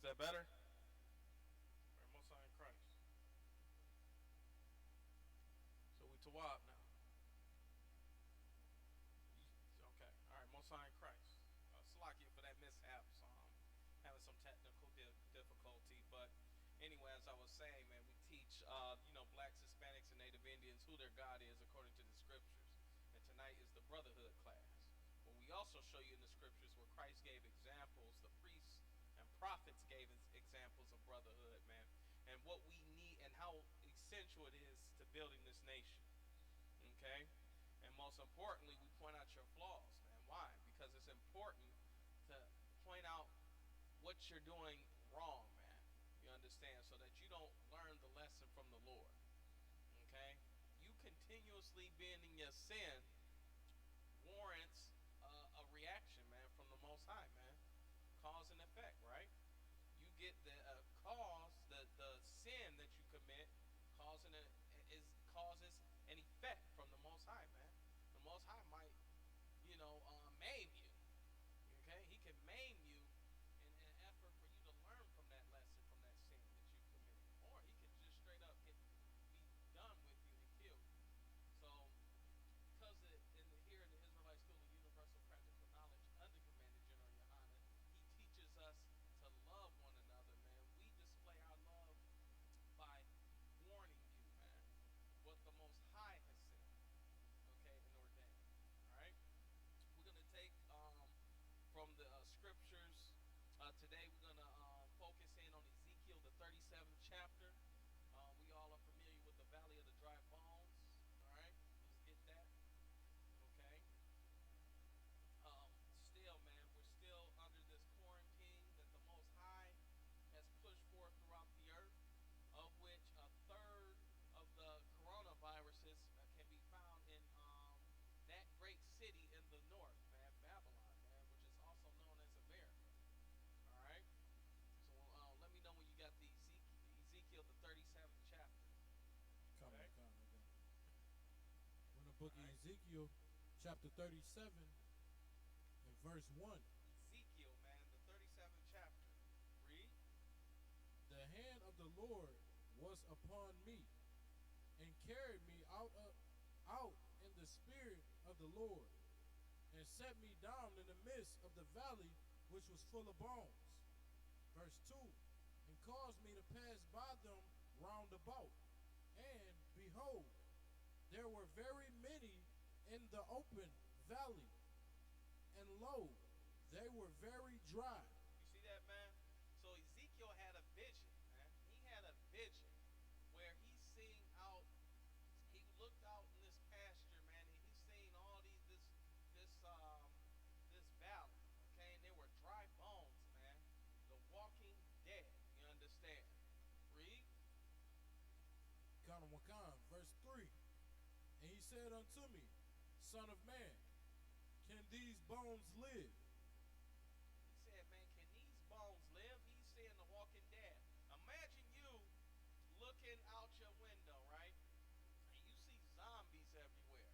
that better? Or most high in Christ. So we tawab now. Okay. All right. Most high in Christ. Salakia for that mishap. So having some technical difficulty, but anyway, as I was saying, man, we teach blacks, Hispanics, and Native Indians who their God is according to the scriptures. And tonight is the Brotherhood class. But we also show you in the scriptures where Christ gave examples, the priests and prophets gave examples of brotherhood, man, and what we need and how essential it is to building this nation. Okay? And most importantly, we point out your flaws, man. Why? Because it's important to point out what you're doing wrong, man. You understand? So that you don't learn the lesson from the Lord. Okay? You continuously being in your sin warrants a reaction, man, from the Most High, man. Cause and effect, right? You get the cause, the sin that you commit, causes an effect from the Most High, man. The Most High might, maim you. Okay, He can maim you in an effort for you to learn from that lesson, from that sin that you committed, or He can just straight up be done with you and kill you. So, because here in the Israelite School of Universal Practical Knowledge, under Commander General Yohanan, he teaches us to love one another, man. We display our love by warning you, man, what the Most High has said, okay, and ordained. All right, we're gonna take from the scriptures today. We're gonna focus in on Ezekiel, the 37th chapter. We all are familiar with the Valley of the Dry Bones. All right, let's get that. Okay. Still, man, we're still under this quarantine that the Most High has pushed forth throughout the earth, of which a third of the coronaviruses can be found in that great city in the north, man, Babylon, man, which is also known as America. All right. So let me know when you got the Ezekiel the 37th chapter. Coming, Okay. coming. We're in the book All of right. Ezekiel, chapter 37, and verse 1. Ezekiel, man, the 37th chapter. Read. The hand of the Lord was upon me, and carried me out in the spirit of the Lord, and set me down in the midst of the valley which was full of bones. Verse 2. And caused me to pass by them round about. And behold, there were very many in the open valley, and lo, they were very dry. You see that, man? So Ezekiel had a vision, man. He had a vision where he looked out in this pasture, man, and he seen all this valley, okay, and there were dry bones, man. The walking dead. You understand? Read. Verse 3. And he said unto me, Son of man, can these bones live? He said, man, can these bones live? He's seeing the walking dead. Imagine you looking out your window, right? And you see zombies everywhere.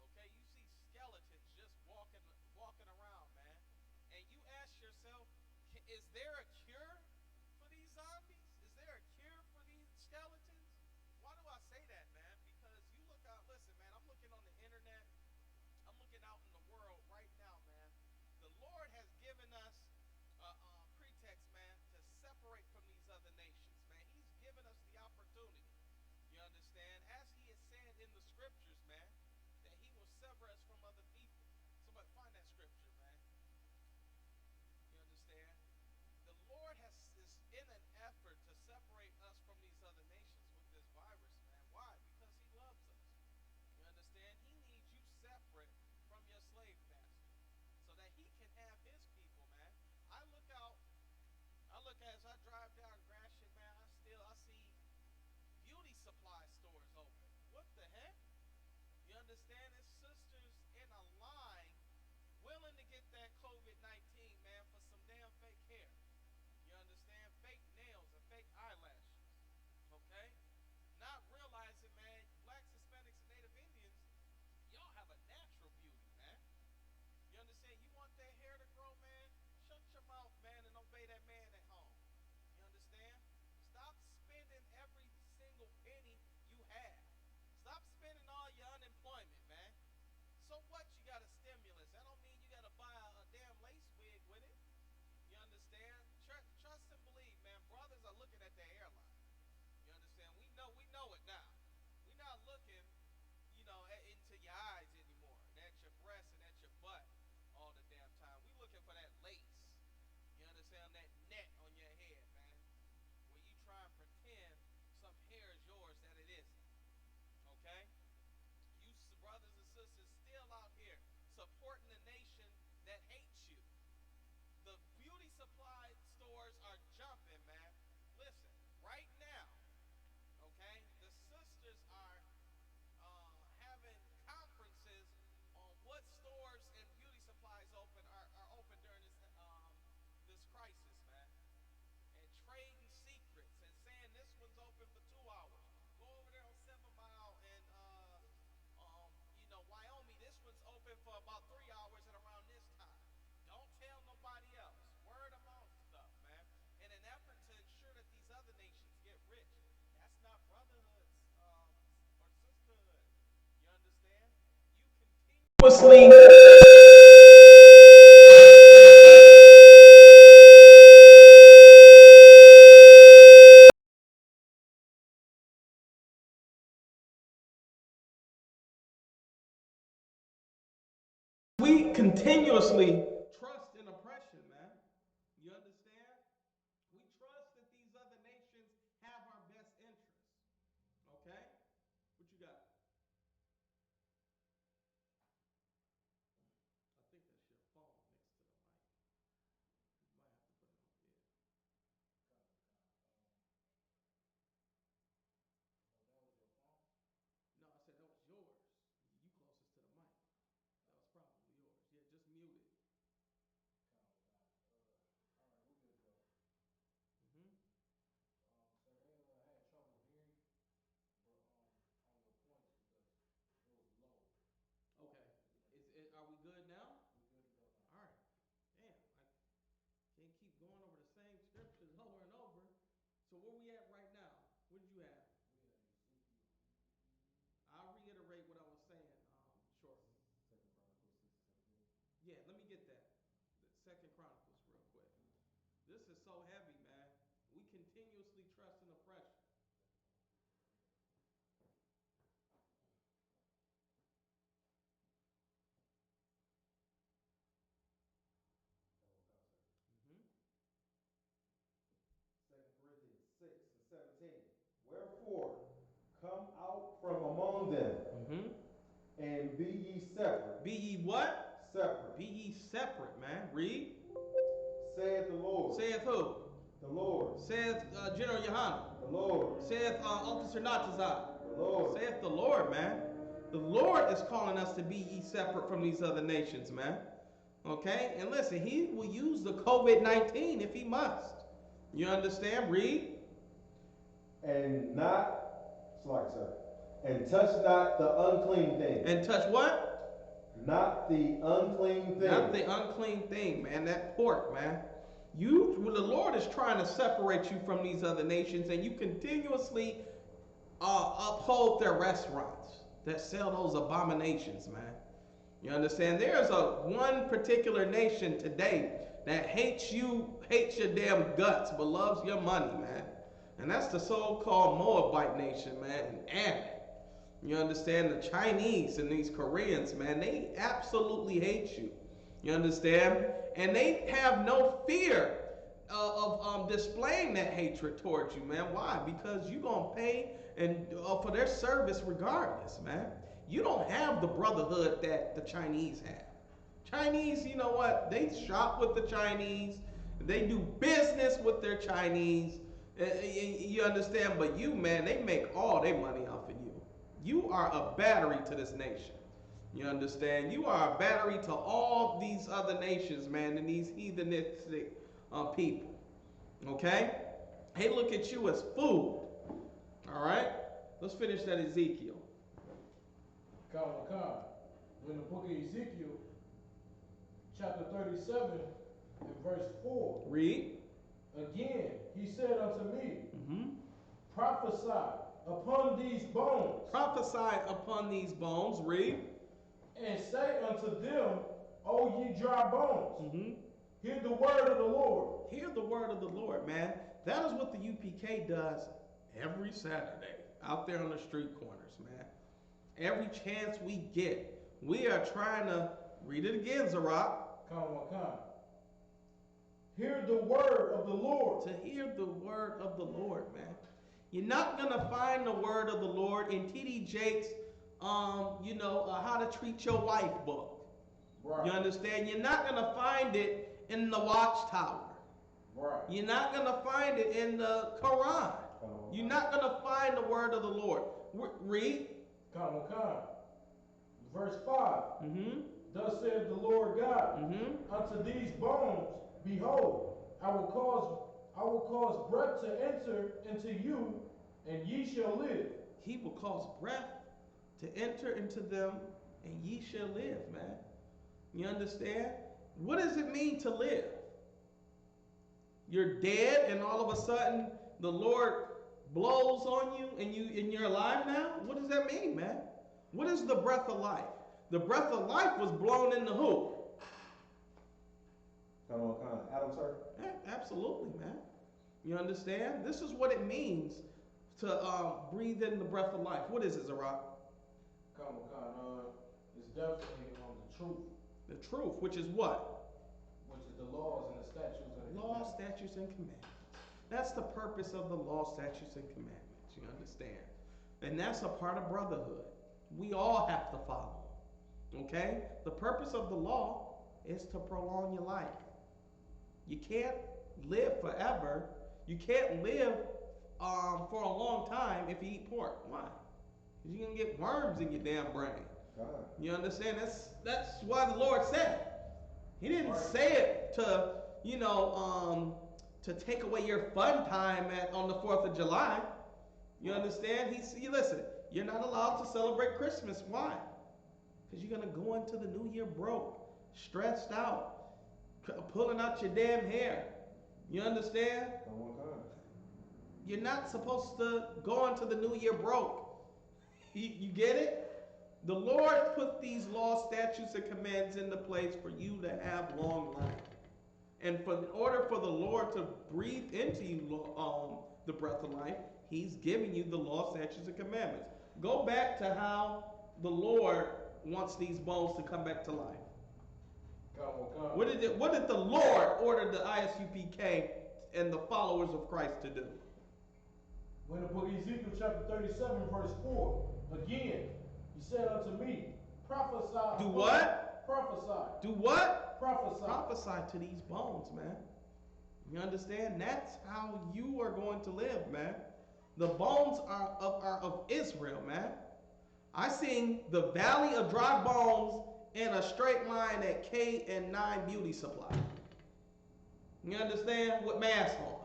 Okay, you see skeletons just walking around, man. And you ask yourself, is there a cure for these zombies? Is there a cure for these skeletons? Why do I say that, man? Because you look out, listen, man, I'm looking on the internet. I'm looking out in the world right now, man. The Lord has given us a pretext, man, to separate from these other nations, man. He's given us the opportunity. You understand? As He has said in the scriptures, man, that He will sever us from other people. Somebody find that scripture, man. You understand? The Lord is in an effort to separate us from these other nations with this virus, man. Why? Because He loves us. You understand? He needs you separate from your slave master so that He can have His people, man. As I drive down Gratiot, man, I see beauty supply stores open. What the heck? You understand? There's sisters in a line willing to get that COVID-19, man, for some damn fake hair. You understand? Fake nails and fake eyelashes. Okay? Not realizing, man, blacks, Hispanics, and Native Indians, y'all have a natural beauty, man. You understand? You want that hair to grow, man? Shut your mouth, man, and obey that man at home. continuously trust in oppression, man. You understand? We trust that these other nations have our best interests. Okay? What you got? I think that's your phone next to the mic. You might have to put it on. Yeah. No, I said that was yours. You closest to the mic. That was probably yours. Yeah, just mute it. Mm-hmm. Okay. Are we good now? All right. Damn, I can't keep going over the same scriptures over and over. So where we at right now? What did you have? I'll reiterate what I was saying shortly. Yeah, let me get that. Second Chronicles real quick. This is so heavy, man. We continuously trust in oppression. Mm-hmm. 2 Corinthians 6 and 17. Wherefore, come out from among them, Mm-hmm. and be ye separate. Be ye what? Separate. Be ye separate, man. Read. Saith the Lord. Saith who? The Lord. Saith General Yohanan. The Lord. Saith Officer Natazai. The Lord. Saith the Lord, man. The Lord is calling us to be ye separate from these other nations, man. Okay? And listen, he will use the COVID-19 if he must. You understand? Read. And not, and touch not the unclean thing. And touch what? Not the unclean thing. Not the unclean thing, man. That pork, man. The Lord is trying to separate you from these other nations, and you continuously uphold their restaurants that sell those abominations, man. You understand? There's one particular nation today that hates your damn guts, but loves your money, man. And that's the so-called Moabite nation, man, and Ammon. You understand? The Chinese and these Koreans, man, they absolutely hate you. You understand? And they have no fear of displaying that hatred towards you, man. Why? Because you're going to pay for their service regardless, man. You don't have the brotherhood that the Chinese have. Chinese, you know what? They shop with the Chinese. They do business with their Chinese. You understand? But you, man, they make all their money off of you. You are a battery to this nation. You understand? You are a battery to all these other nations, man, and these heathenistic people. Okay? They look at you as food. All right? Let's finish that Ezekiel. In the book of Ezekiel, chapter 37 and verse 4. Read. Again, he said unto me, prophesy upon these bones. Prophesy upon these bones. Read. And say unto them, O ye dry bones, hear the word of the Lord. Hear the word of the Lord, man. That is what the UPK does every Saturday out there on the street corners, man. Every chance we get, we are trying to read it again, Zarak. Hear the word of the Lord. To hear the word of the Lord, man. You're not going to find the word of the Lord in T.D. Jakes' How to Treat Your Wife book. Right. You understand? You're not going to find it in the Watchtower. Right. You're not going to find it in the Quran. You're not going to find the word of the Lord. Read. Verse 5. Thus saith the Lord God, unto these bones, behold, I will cause breath to enter into you, and ye shall live. He will cause breath to enter into them, and ye shall live, man. You understand? What does it mean to live? You're dead, and all of a sudden the Lord blows on you, and you're alive now? What does that mean, man? What is the breath of life? The breath of life was blown into who? Come on, Adam, sir. Yeah, absolutely, man. You understand? This is what it means to breathe in the breath of life. What is it, Zarak? Come on, it's definitely the truth. The truth, which is what? Which is the laws and the statutes and the Law, statutes, and commandments. That's the purpose of the law, statutes, and commandments. You understand? And that's a part of brotherhood. We all have to follow. Okay? The purpose of the law is to prolong your life. You can't live forever. You can't live for a long time if you eat pork. Why? Because you're going to get worms in your damn brain. God. You understand? That's why the Lord said it. He didn't say it to, to take away your fun time on the 4th of July. You understand? Listen, you're not allowed to celebrate Christmas. Why? Because you're going to go into the new year broke, stressed out, pulling out your damn hair. You understand? Come on, God. You're not supposed to go into the new year broke. You get it? The Lord put these laws, statutes, and commands into place for you to have long life. And in order for the Lord to breathe into you the breath of life, He's giving you the law, statutes, and commandments. Go back to how the Lord wants these bones to come back to life. Come. What did the Lord order the ISUPK and the followers of Christ to do? When the book of Ezekiel chapter 37 verse 4, again, he said unto me, prophesy. Do what? Prophesy. Do what? Prophesy. Prophesy to these bones, man. You understand? That's how you are going to live, man. The bones are of Israel, man. I seen the valley of dry bones in a straight line at K&9 Beauty Supply. You understand? With masks on.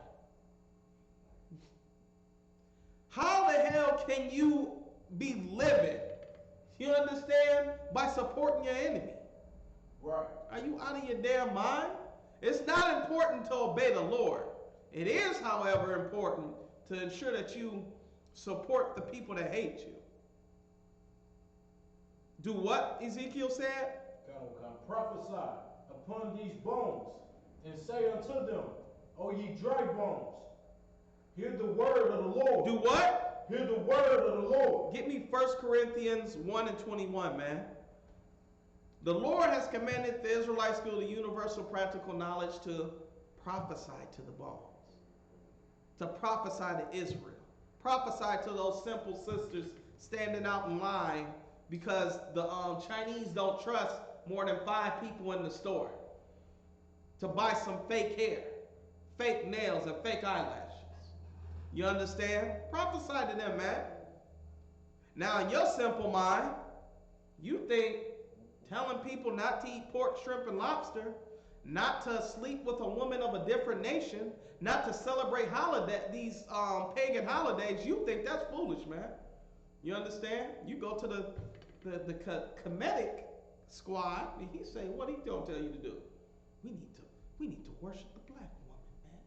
How the hell can you be living, you understand, by supporting your enemy? Right. Are you out of your damn mind? It's not important to obey the Lord. It is, however, important to ensure that you support the people that hate you. Do what Ezekiel said? Come. Prophesy upon these bones, and say unto them, O ye dry bones, hear the word of the Lord. Do what? Hear the word of the Lord. Get me 1 Corinthians 1 and 21, man. The Lord has commanded the Israelites through the universal practical knowledge to prophesy to the bones. To prophesy to Israel. Prophesy to those simple sisters standing out in line because the Chinese don't trust more than 5 people in the store to buy some fake hair, fake nails, and fake eyelashes. You understand? Prophesy to them, man. Now, in your simple mind, you think telling people not to eat pork, shrimp, and lobster, not to sleep with a woman of a different nation, not to celebrate these pagan holidays, you think that's foolish, man. You understand? You go to the Kemetic squad, and he say, what he don't tell you to do? We need to worship the black woman, man.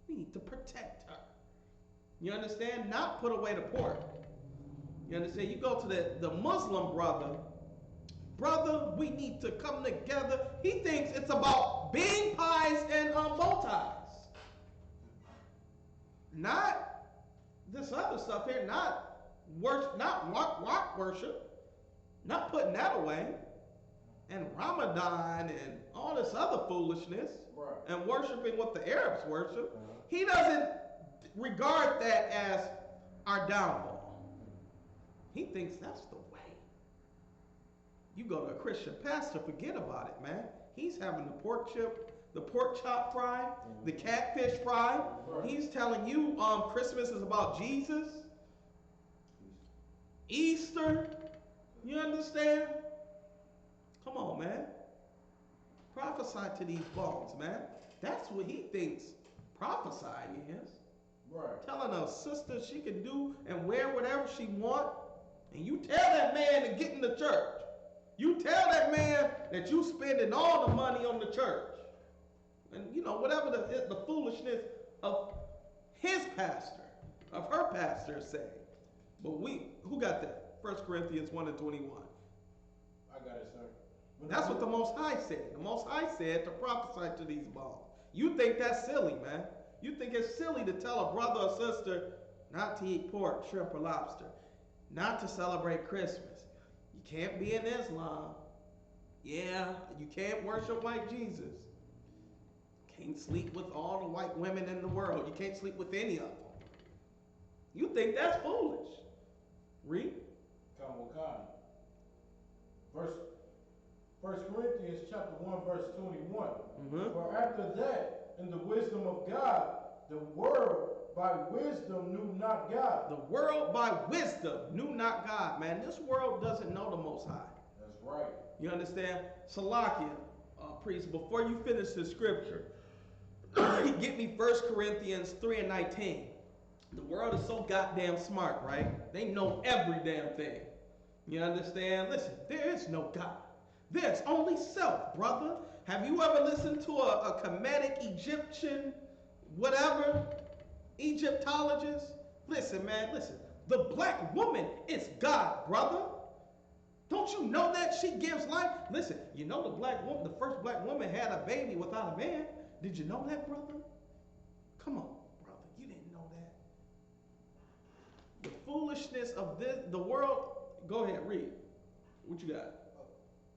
We need to protect her. You understand? Not put away the pork. You understand? You go to the Muslim brother, we need to come together. He thinks it's about bean pies and bow ties. Not this other stuff here, not rock worship, not putting that away, and Ramadan and all this other foolishness, right, and worshiping what the Arabs worship. He doesn't regard that as our downfall. He thinks that's the way. You go to a Christian pastor, forget about it, man. He's having the pork chop fry, the catfish fry. Right. He's telling you Christmas is about Jesus. Easter. You understand? Come on, man. Prophesy to these bones, man. That's what he thinks prophesying is. Right. Telling a sister she can do and wear whatever she want. And you tell that man to get in the church. You tell that man that you spending all the money on the church. And whatever the foolishness of his pastor, of her pastor is saying. But who got that? 1 Corinthians 1 and 21. I I got it, sir. That's what the Most High said. The Most High said to prophesy to these bones. You think that's silly, man. You think it's silly to tell a brother or sister not to eat pork, shrimp, or lobster, not to celebrate Christmas. You can't be in Islam. Yeah, you can't worship like Jesus. Can't sleep with all the white women in the world. You can't sleep with any of them. You think that's foolish. Read. Come on, come. Verse 1 Corinthians chapter 1, verse 21. For after that, in the wisdom of God, the world by wisdom knew not God. The world by wisdom knew not God, man. This world doesn't know the Most High. That's right. You understand? Salakia, priest, before you finish the scripture, get me 1 Corinthians 3 and 19. The world is so goddamn smart, right? They know every damn thing. You understand? Listen, there is no God. There's only self, brother. Have you ever listened to a Kemetic Egyptian, whatever, Egyptologist? Listen, man, listen. The black woman is God, brother. Don't you know that? She gives life. Listen, you know the first black woman had a baby without a man. Did you know that, brother? Come on, brother. You didn't know that. The foolishness of the world. Go ahead, read. What you got?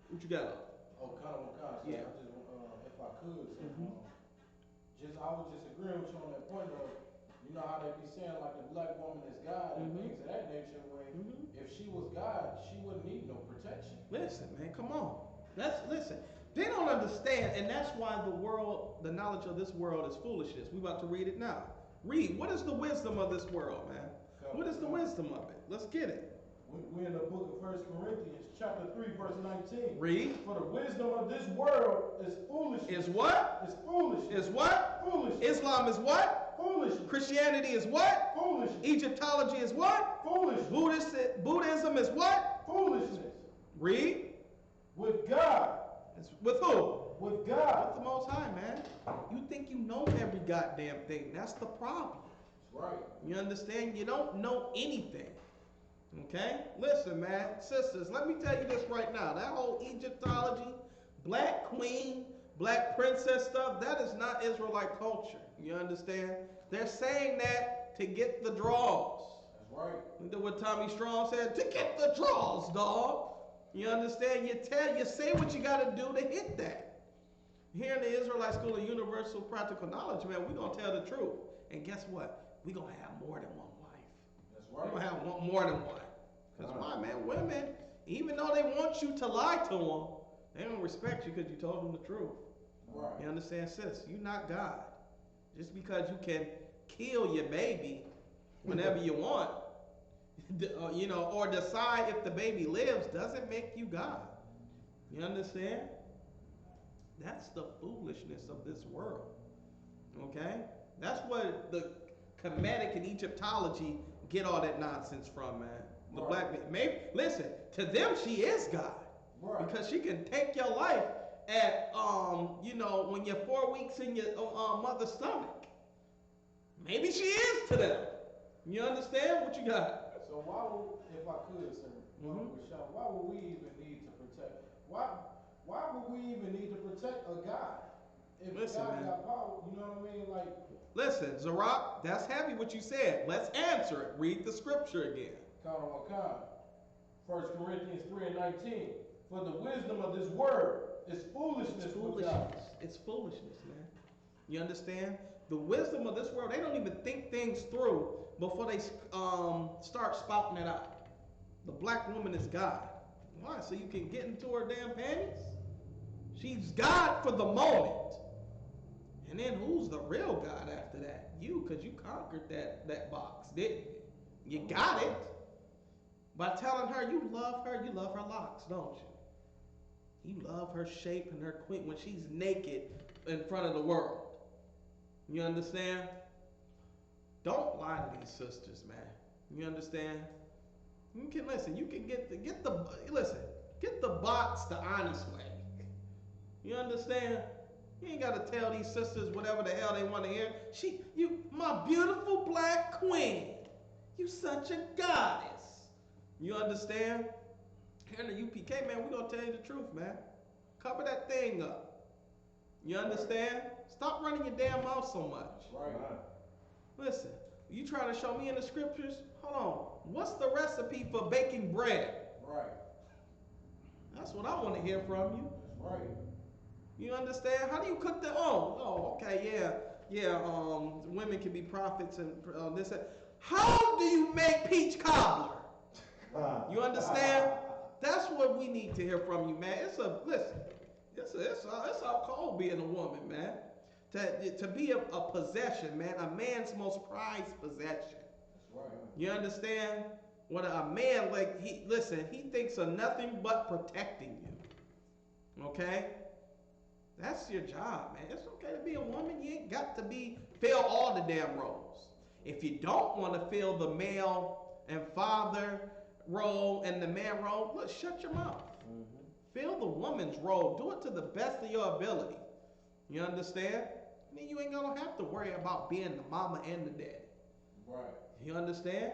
What you got? Oh, kind of. So Yeah. I just, if I could, so, I was just agreeing with you on that point of, you know how they be saying like the black woman is God and things of that nature. Where if she was God, she wouldn't need no protection. Listen, man, come on. Listen. They don't understand, and that's why the knowledge of this world is foolishness. We about to read it now. Read. What is the wisdom of this world, man? What is the wisdom of it? Let's get it. We're in the book of 1 Corinthians, chapter 3, verse 19. Read. For the wisdom of this world is foolishness. Is what? Is foolishness. Is what? Foolishness. Islam is what? Foolishness. Christianity is what? Foolishness. Egyptology is what? Foolishness. Buddhism is what? Foolishness. Read. With God. It's with who? With God. With the Most High, man. You think you know every goddamn thing. That's the problem. That's right. You understand? You don't know anything. Okay? Listen, man. Sisters, let me tell you this right now. That whole Egyptology, black queen, black princess stuff, that is not Israelite culture. You understand? They're saying that to get the draws. That's right. Look at what Tommy Strong said, to get the draws, dog. You understand? You say what you got to do to hit that. Here in the Israelite School of Universal Practical Knowledge, man, we're going to tell the truth. And guess what? We're going to have more than one wife. That's right. We're going to have more than one. Because why, man? Women, even though they want you to lie to them, they don't respect you because you told them the truth. Right. You understand, sis? You're not God. Just because you can kill your baby whenever you want, or decide if the baby lives, doesn't make you God. You understand? That's the foolishness of this world. Okay? That's what the Kemetic and Egyptology get all that nonsense from, man. The black man. Maybe, listen, to them she is God. Right. Because she can take your life at, when you're 4 weeks in your mother's stomach. Maybe she is to them. You understand what you got? So why would, if I could, sir, why would we even need to protect? Why would we even need to protect a God? If Listen, God man. got power, you know what I mean? Like, listen, Zarak, that's heavy what you said. Let's answer it. Read the scripture again. 1 Corinthians 3 and 19. For the wisdom of this word is foolishness. It's with God. It's foolishness, man. You understand? The wisdom of this world, they don't even think things through before they start spouting it out. The black woman is God. Why? So you can get into her damn panties? She's God for the moment. And then who's the real God after that? You, because you conquered that box, didn't you? You got it. By telling her you love her locks, don't you? You love her shape and her queen when she's naked in front of the world. You understand? Don't lie to these sisters, man. You understand? You can listen. You can get the box the honest way. You understand? You ain't got to tell these sisters whatever the hell they want to hear. My beautiful black queen. You such a goddess. You understand? Here in the UPK, man, we're going to tell you the truth, man. Cover that thing up. You understand? Stop running your damn mouth so much. Right. Listen, you trying to show me in the scriptures? Hold on. What's the recipe for baking bread? Right. That's what I want to hear from you. That's right. You understand? How do you cook the? Oh, okay, yeah. Women can be prophets and this. How do you make peach cobbler? You understand? That's what we need to hear from you, man. It's all cold being a woman, man. To be a possession, man, a man's most prized possession. That's right. You understand? What a man he thinks of nothing but protecting you. Okay? That's your job, man. It's okay to be a woman. You ain't got to fill all the damn roles. If you don't want to fill the male and father role and the man role, look, shut your mouth. Fill the woman's role. Do it to the best of your ability. You understand? I mean, you ain't gonna have to worry about being the mama and the daddy. Right. You understand?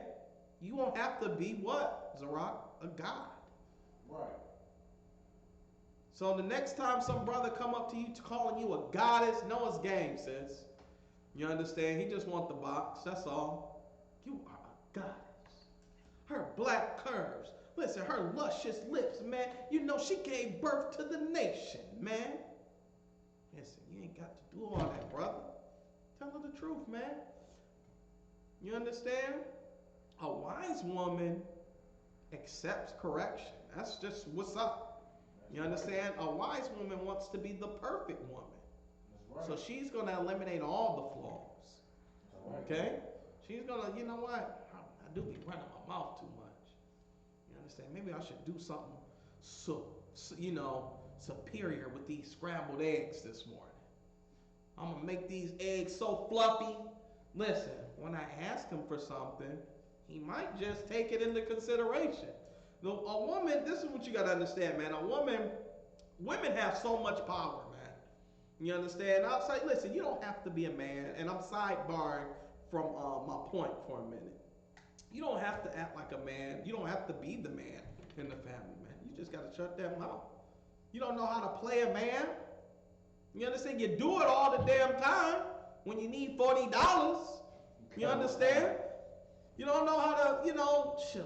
You won't have to be what, Zarak? A god. Right. So the next time some brother come up to you calling you a goddess, know it's game, sis. You understand? He just want the box. That's all. You are a goddess. Her black curves. Listen, her luscious lips, man. You know she gave birth to the nation, man. Listen, you ain't got to do all that, brother. Tell her the truth, man. You understand? A wise woman accepts correction. That's just what's up. You understand? A wise woman wants to be the perfect woman. That's right. So she's going to eliminate all the flaws. Okay? She's going to, you know what? I do be running my mouth too much. You understand? Maybe I should do something superior with these scrambled eggs this morning. I'm going to make these eggs so fluffy. Listen, when I ask him for something, he might just take it into consideration. A woman, this is what you got to understand, man. Women have so much power, man. You understand? Outside, listen, you don't have to be a man, and I'm sidebarring from my point for a minute. You don't have to act like a man. You don't have to be the man in the family, man. You just got to shut that mouth. You don't know how to play a man. You understand? You do it all the damn time when you need $40. You understand? You don't know how to,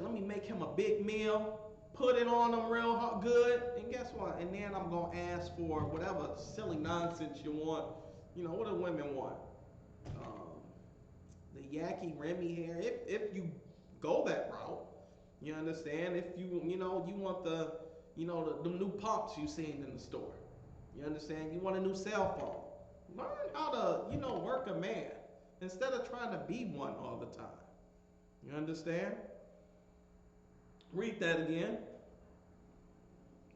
let me make him a big meal, put it on him real good, and guess what? And then I'm going to ask for whatever silly nonsense you want. You know, what do women want? The Yaki Remy hair. If you go that route, you understand? If you want the new pumps you seen in the store. You understand? You want a new cell phone. Learn how to, work a man instead of trying to be one all the time. You understand? Read that again.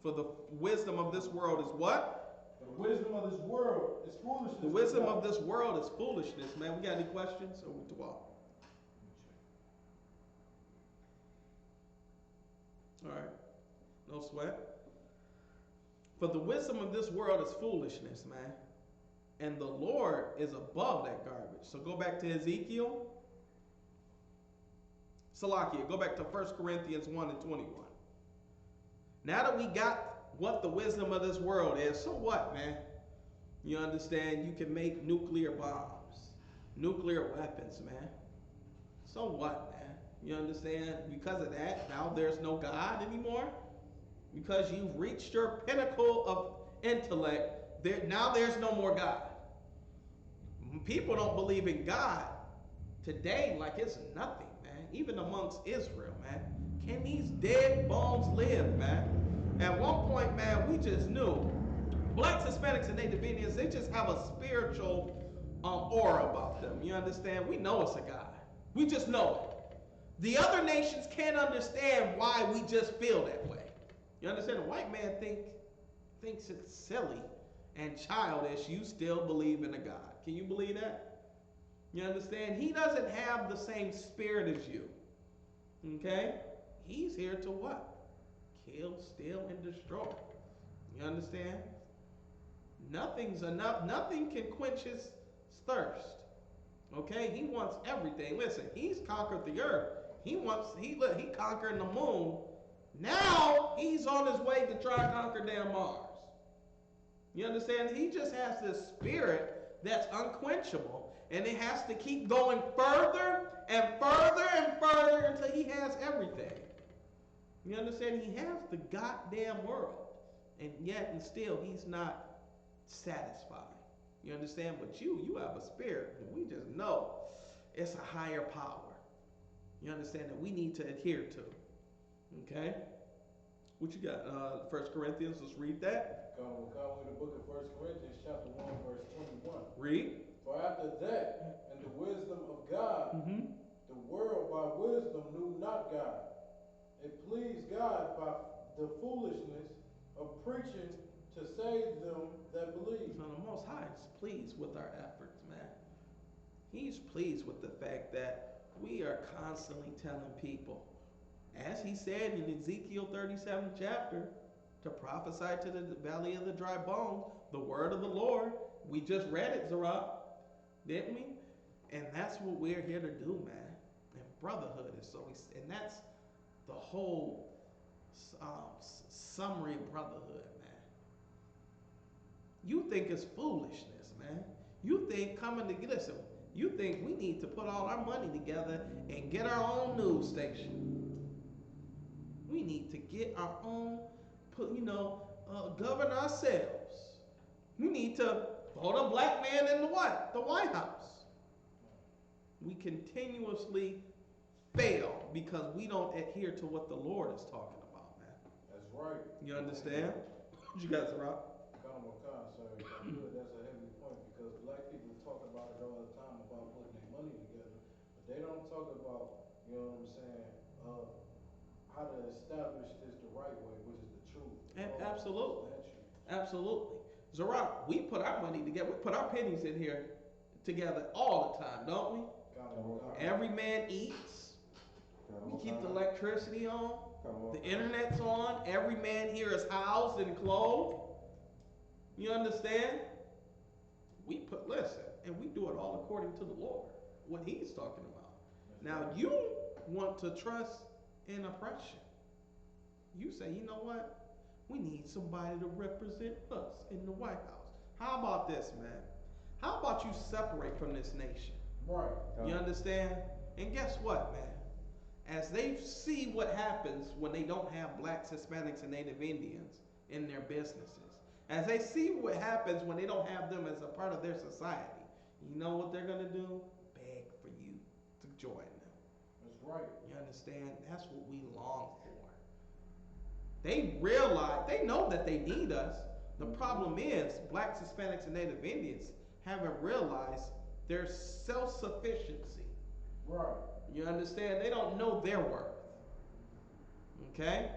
For the wisdom of this world is what? The wisdom of this world is foolishness. The wisdom of this world is foolishness, man. We got any questions? Or we talk? All right. No sweat. For the wisdom of this world is foolishness, man. And the Lord is above that garbage. So go back to Ezekiel. Salakia, go back to 1 Corinthians 1 and 21. Now that we got what the wisdom of this world is, so what, man? You understand? You can make nuclear bombs, nuclear weapons, man. So what, man? You understand? Because of that, now there's no God anymore. Because you've reached your pinnacle of intellect, now there's no more God. People don't believe in God today like it's nothing, man. Even amongst Israel, man. Can these dead bones live, man? At one point, man, we just knew blacks, Hispanics, and Native Indians, they just have a spiritual aura about them. You understand? We know it's a God. We just know it. The other nations can't understand why we just feel that way. You understand? A white man thinks it's silly and childish. You still believe in a God. Can you believe that? You understand? He doesn't have the same spirit as you. Okay? He's here to what? Kill, steal, and destroy. You understand? Nothing's enough. Nothing can quench his thirst. Okay? He wants everything. Listen, he's conquered the earth. He conquered the moon Now he's on his way to try to conquer damn Mars. You understand? He just has this spirit that's unquenchable, and it has to keep going further and further and further until he has everything. You understand? He has the goddamn world, and yet and still he's not satisfied. You understand? But you have a spirit, and we just know it's a higher power. You understand that we need to adhere to. Okay? What you got? 1 Corinthians, let's read that. We'll come with the book of 1 Corinthians chapter 1, verse 21. Read. For after that, in the wisdom of God, the world by wisdom knew not God. It pleased God by the foolishness of preaching to save them that believe. So the Most High is pleased with our efforts, man. He's pleased with the fact that we are constantly telling people, as he said in Ezekiel 37th chapter, to prophesy to the valley of the dry bones, the word of the Lord. We just read it, Zerah, didn't we? And that's what we're here to do, man. And brotherhood is so, and that's the whole summary of brotherhood, man. You think it's foolishness, man. You think listen, you think we need to put all our money together and get our own news station. We need to get our own, govern ourselves. We need to vote a black man in the White House. We continuously fail because we don't adhere to what the Lord is talking about, man. That's right. You understand? What you got, Zerah? Good. That's a heavy point because black people talk about it all the time about putting their money together, but they don't talk about, you know what I'm saying, how to establish this the right way, which is the truth. Absolutely. Absolutely. Zerah, we put our money together. We put our pennies in here together all the time, don't we? Every man eats. We keep the electricity on. The internet's on. Every man here is housed and clothed. You understand? Listen, and we do it all according to the Lord, what he's talking about. Now, you want to trust in oppression. You say, you know what? We need somebody to represent us in the White House. How about this, man? How about you separate from this nation? Right. You understand? And guess what, man? As they see what happens when they don't have blacks, Hispanics, and Native Indians in their businesses, as they see what happens when they don't have them as a part of their society, you know what they're going to do? Beg for you to join them. That's right. You understand? That's what we long for. They realize, they know that they need us. The problem is, blacks, Hispanics, and Native Indians haven't realized their self-sufficiency. Right. You understand? They don't know their worth. Okay?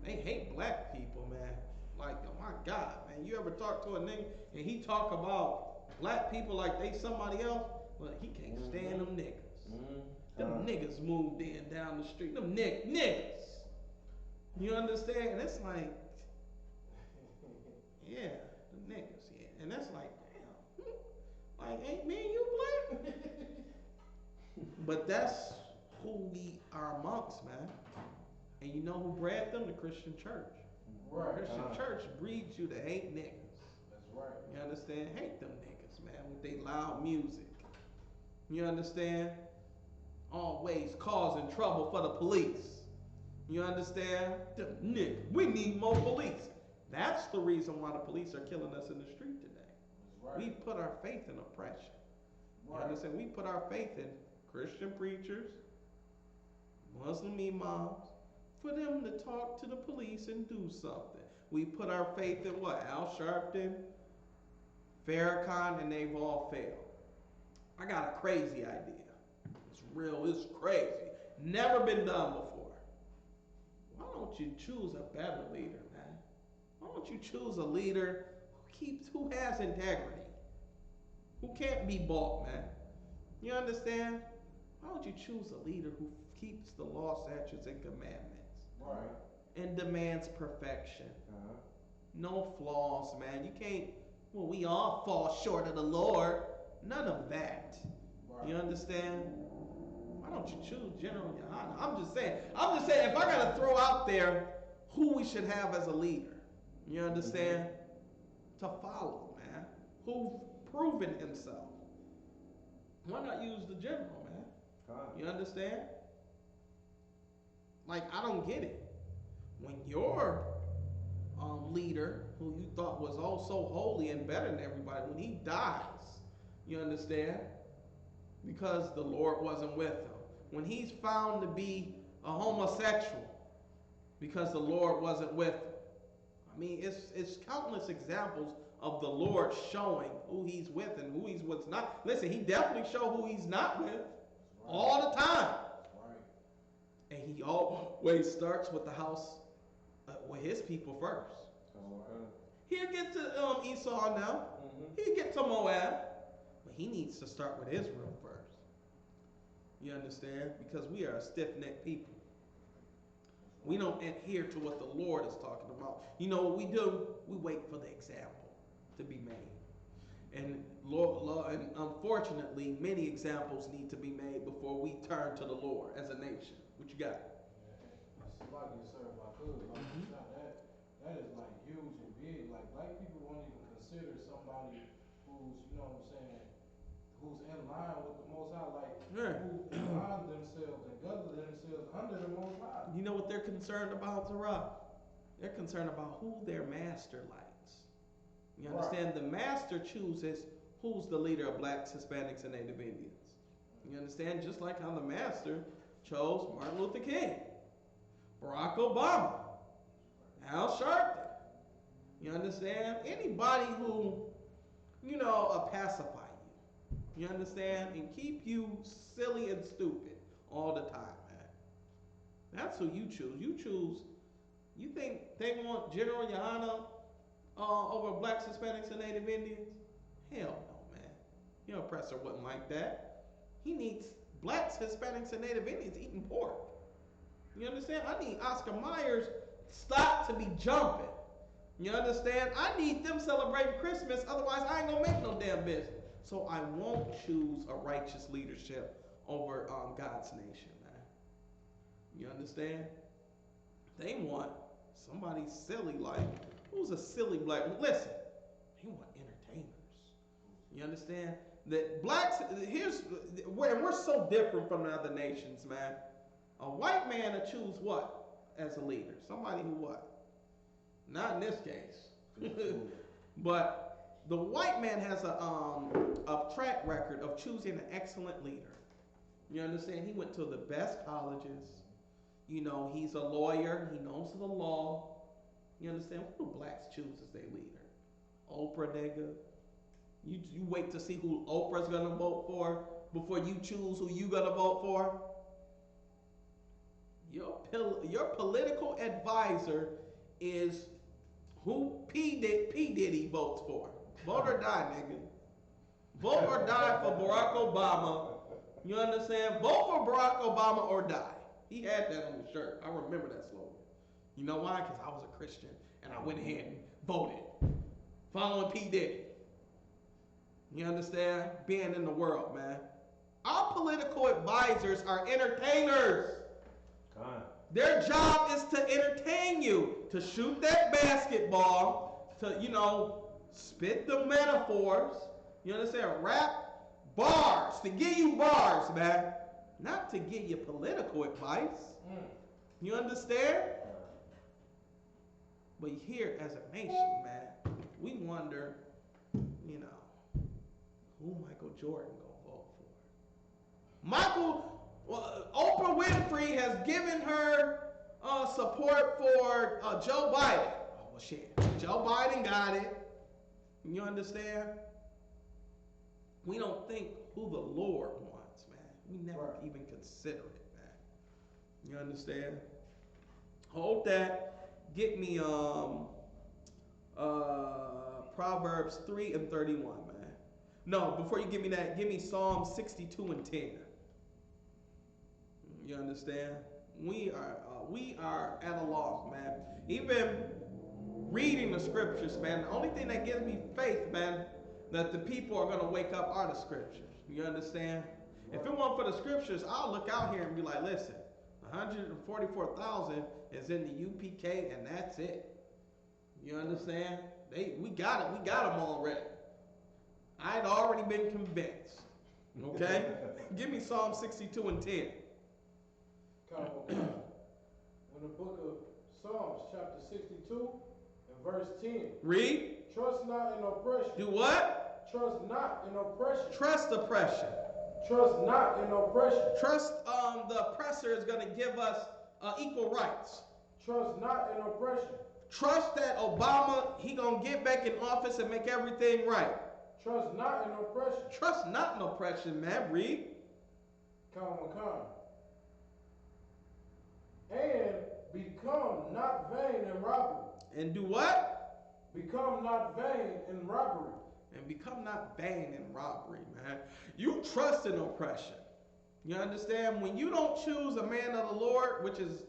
They hate black people, man. Like, oh my God, man. You ever talk to a nigga and he talk about black people like they somebody else? Well, he can't stand them niggas. Them niggas moved in down the street. Them niggas. You understand? And it's like, yeah, the niggas, yeah. And that's like, damn. Like, ain't me and you black? But that's who we are amongst, man. And you know who bred them? The Christian church. Right. The Christian church breeds you to hate niggas. That's right. You understand? Hate them niggas, man, with they loud music. You understand? Always causing trouble for the police. You understand? Them niggas. We need more police. That's the reason why the police are killing us in the street today. That's right. We put our faith in oppression. Right. You understand? We put our faith in Christian preachers, Muslim imams, for them to talk to the police and do something. We put our faith in what? Al Sharpton, Farrakhan, and they've all failed. I got a crazy idea. It's real, it's crazy. Never been done before. Why don't you choose a better leader, man? Why don't you choose a leader who has integrity, who can't be bought, man? You understand? Why don't you choose a leader who keeps the law, statutes, and commandments? Right. And demands perfection. No flaws, man. You can't, well, we all fall short of the Lord. None of that. Right. You understand? Why don't you choose General Yohana? I'm just saying, if I got to throw out there who we should have as a leader. You understand? To follow, man. Who's proven himself. Why not use the general, man? You understand? Like, I don't get it. When your leader, who you thought was oh so holy and better than everybody, when he dies, you understand? Because the Lord wasn't with him. When he's found to be a homosexual, because the Lord wasn't with him. I mean, it's countless examples of the Lord showing who he's with and who he's with not. Listen, he definitely showed who he's not with all the time. And he always starts with the house, with his people first. He'll get to Esau now. He'll get to Moab. But he needs to start with Israel first. You understand? Because we are a stiff-necked people. We don't adhere to what the Lord is talking about. You know what we do? We wait for the example to be made. And and unfortunately, many examples need to be made before we turn to the Lord as a nation. What you got? That is like huge and big. Like black people won't even consider somebody who's, you know what I'm saying, who's in line with the Most High, like who align themselves and gather themselves under the Most High. You know what they're concerned about, Zara? They're concerned about who their master likes. You understand? The master chooses who's the leader of blacks, Hispanics, and Native Indians. You understand? Just like how the master chose Martin Luther King, Barack Obama, Al Sharpton. You understand? Anybody who, pacify you. You understand? And keep you silly and stupid all the time, man. That's who you choose. You think they want General Yohana over blacks, Hispanics, and Native Indians? Hell no, man. Your oppressor wouldn't like that. He needs blacks, Hispanics, and Native Indians eating pork. You understand? I need Oscar Myers stock to be jumping. You understand? I need them celebrating Christmas, otherwise I ain't gonna make no damn business. So I won't choose a righteous leadership over God's nation, man. You understand? They want somebody silly, like, who's a silly black? Listen, they want entertainers. You understand? That blacks, we're so different from the other nations, man. A white man to choose what as a leader? Somebody who what? Not in this case. But the white man has a track record of choosing an excellent leader. You understand? He went to the best colleges. You know, he's a lawyer. He knows the law. You understand? Who do blacks choose as their leader? Oprah, nigga. You wait to see who Oprah's going to vote for before you choose who you going to vote for? Your political advisor is who P. Diddy votes for. Vote or die, nigga. Vote or die for Barack Obama. You understand? Vote for Barack Obama or die. He had that on his shirt. I remember that slogan. You know why? Because I was a Christian and I went ahead and voted. Following P. Diddy. You understand? Being in the world, man. Our political advisors are entertainers. Their job is to entertain you, to shoot that basketball, to, spit the metaphors, you understand? Rap bars, to give you bars, man. Not to give you political advice. You understand? But here as a nation, man, we wonder, who Michael Jordan gonna vote for? Oprah Winfrey has given her support for Joe Biden. Oh, well, shit. Joe Biden got it. You understand? We don't think who the Lord wants, man. We never even consider it, man. You understand? Hold that. Get me Proverbs 3 and 31, man. No, before you give me that, give me Psalm 62 and 10. You understand? We are at a loss, man. Even reading the scriptures, man, the only thing that gives me faith, man, that the people are going to wake up are the scriptures. You understand? If it weren't for the scriptures, I'll look out here and be like, listen, 144,000 is in the UPK, and that's it. You understand? We got it. We got them already. I'd already been convinced. Okay? Give me Psalm 62 and 10. Come on. In the book of Psalms, chapter 62 and verse 10. Read. Trust not in oppression. Do what? Trust not in oppression. Trust oppression. Trust not in oppression. Trust the oppressor is going to give us equal rights. Trust not in oppression. Trust that Obama, he going to get back in office and make everything right. Trust not in oppression. Trust not in oppression, man. Read. Come. And become not vain in robbery. And do what? Become not vain in robbery. And become not vain in robbery, man. You trust in oppression. You understand? When you don't choose a man of the Lord, which is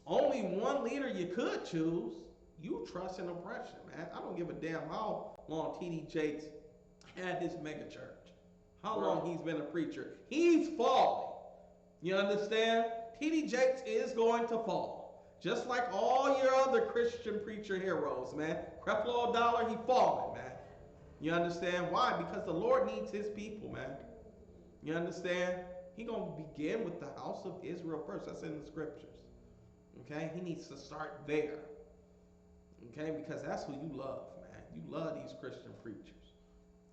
only one leader you could choose, you trust in oppression, man. I don't give a damn how long T.D. Jakes had his mega church. How long he's been a preacher. He's falling. You understand? T.D. Jakes is going to fall. Just like all your other Christian preacher heroes, man. Creflo Dollar, he falling, man. You understand? Why? Because the Lord needs his people, man. You understand? He going to begin with the house of Israel first. That's in the scriptures. Okay? He needs to start there. Okay? Because that's who you love, man. You love these Christian preachers.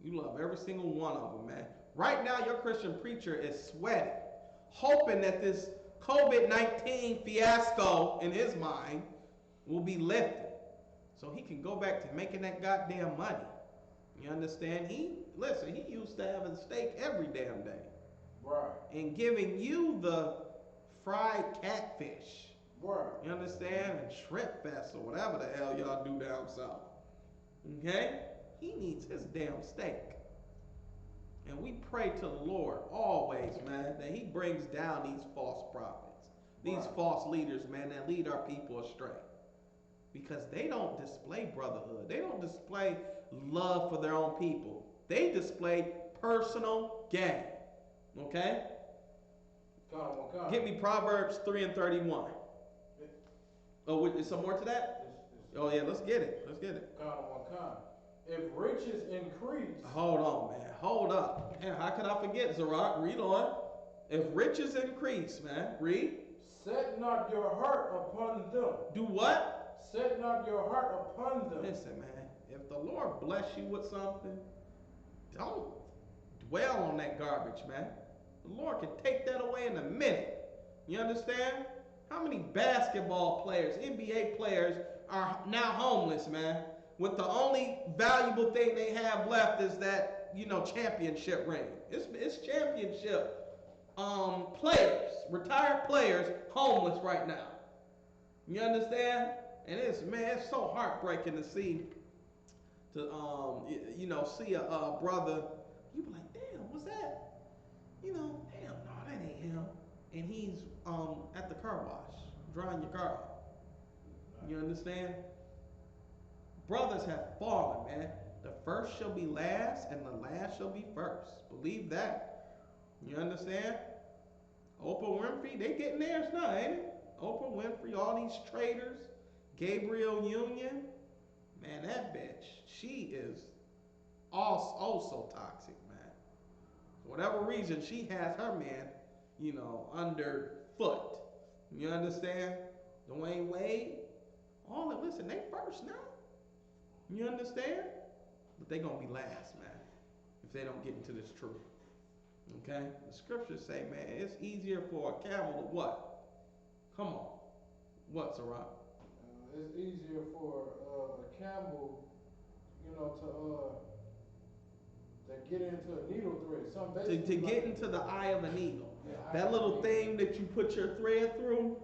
You love every single one of them, man. Right now, your Christian preacher is sweating, hoping that this COVID-19 fiasco in his mind will be lifted so he can go back to making that goddamn money. You understand? He used to have a steak every damn day. Right. And giving you the fried catfish. Right. You understand? And shrimp fest or whatever the hell y'all do down south. Okay? He needs his damn steak. And we pray to the Lord always, man, that he brings down these false prophets, these false leaders, man, that lead our people astray. Because they don't display brotherhood. They don't display love for their own people. They display personal gain. Okay? Come. Give me Proverbs 3 and 31. Oh, is some more to that? Oh, yeah, let's get it. Let's get it. Come. If riches increase. Hold on, man. Hold up. Man, how could I forget, Zerach? Read on. If riches increase, man. Read. Set not your heart upon them. Do what? Set not your heart upon them. Listen, man. If the Lord bless you with something, don't dwell on that garbage, man. The Lord can take that away in a minute. You understand? How many basketball players, NBA players, are now homeless, man? With the only valuable thing they have left is that, championship ring. It's championship players, retired players, homeless right now. You understand? And it's so heartbreaking to see a brother. You be like, damn, what's that? No, that ain't him. And he's at the car wash, drying your car off. You understand? Brothers have fallen, man. The first shall be last, and the last shall be first. Believe that. You understand? Oprah Winfrey, they getting theirs now, ain't it? Oprah Winfrey, all these traders, Gabriel Union. Man, that bitch, she is also toxic, man. For whatever reason, she has her man, underfoot. You understand? Dwayne Wade, listen, they first now. You understand? But they gonna be last, man, if they don't get into this truth. Okay? The scriptures say, man, it's easier for a camel to what? Come on. What, Sarah? It's easier for a camel, to get into a needle thread. To get into the eye of a needle. Yeah, that little thing that you put your thread through.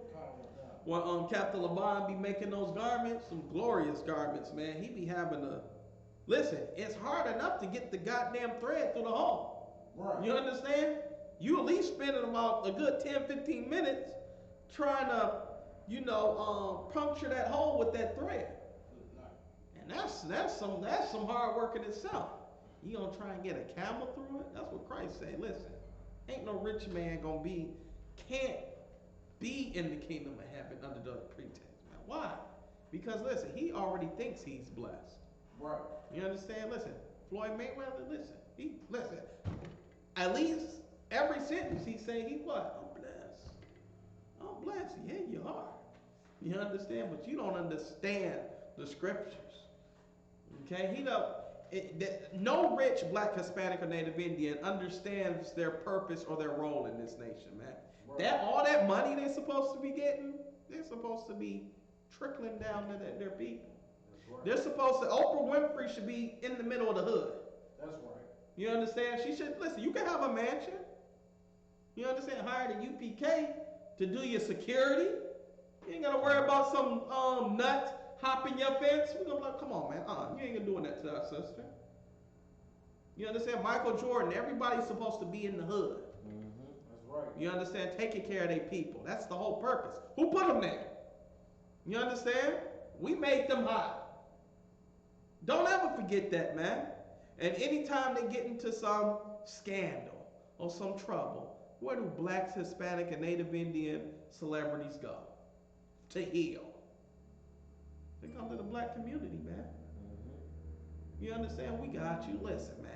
When Captain Laban be making those garments, some glorious garments, man. He be having listen, it's hard enough to get the goddamn thread through the hole. Right. You understand? You at least spending about a good 10, 15 minutes trying to, puncture that hole with that thread. And that's some hard work in itself. You gonna try and get a camel through it? That's what Christ said. Listen, ain't no rich man can't be in the kingdom of heaven under the pretext, man. Why? Because listen, he already thinks he's blessed. Right. You understand? Listen, Floyd Mayweather, listen. He listen. At least every sentence he say he what? I'm blessed. I'm blessed. Yeah, you are. You understand? But you don't understand the scriptures. Okay? No rich black, Hispanic, or Native Indian understands their purpose or their role in this nation, man. Right. All that money they're supposed to be getting, they're supposed to be trickling down to their people. That's right. They're supposed to. Oprah Winfrey should be in the middle of the hood. That's right. You understand? She should listen. You can have a mansion. You understand? Hire the UPK to do your security. You ain't gotta worry about some nut hopping your fence. We're gonna be like, come on, man. You ain't gonna doing that to our sister. You understand? Michael Jordan. Everybody's supposed to be in the hood. Mm-hmm. That's right. You understand? Taking care of their people. That's the whole purpose. Who put them there? You understand? We made them hot. Don't ever forget that, man. And anytime they get into some scandal or some trouble, where do blacks, Hispanic, and Native Indian celebrities go to heal? They come to the black community, man. Mm-hmm. You understand? We got you. Listen, man.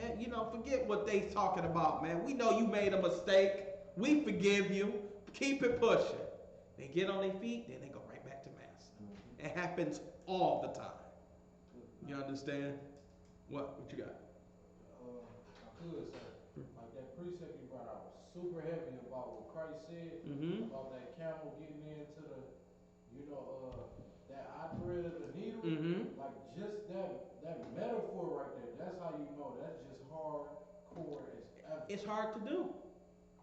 And, forget what they talking about, man. We know you made a mistake. We forgive you. Keep it pushing. They get on their feet, then they go right back to mass. Mm-hmm. It happens all the time. You understand? What you got? I could say, like that precept you brought out was super heavy about what Christ said, about that camel getting into the, that eye thread of the needle. Mm-hmm. Like just that metaphor right there, that's how you know that's just hardcore as ever. It's hard to do.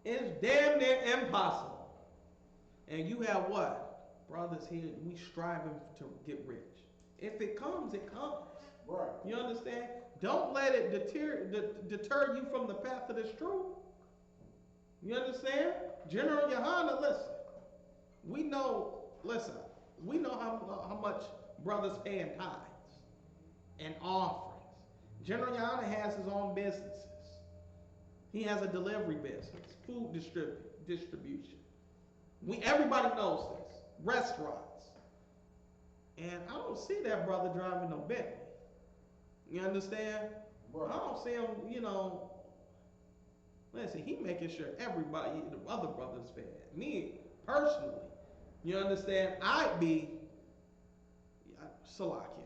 It's damn near impossible. And you have what? Brothers here, we striving to get rich. If it comes, it comes. Right. You understand? Don't let it deter you from the path of this truth. You understand? General Yohana, listen. We know how much brothers paying tithes and offerings. General Yohana has his own businesses. He has a delivery business, food distribution. Everybody knows this. Restaurants. And I don't see that brother driving no Bentley. You understand? Right. I don't see him, listen, he making sure everybody, the other brothers fed. Me, personally, you understand? Salakia,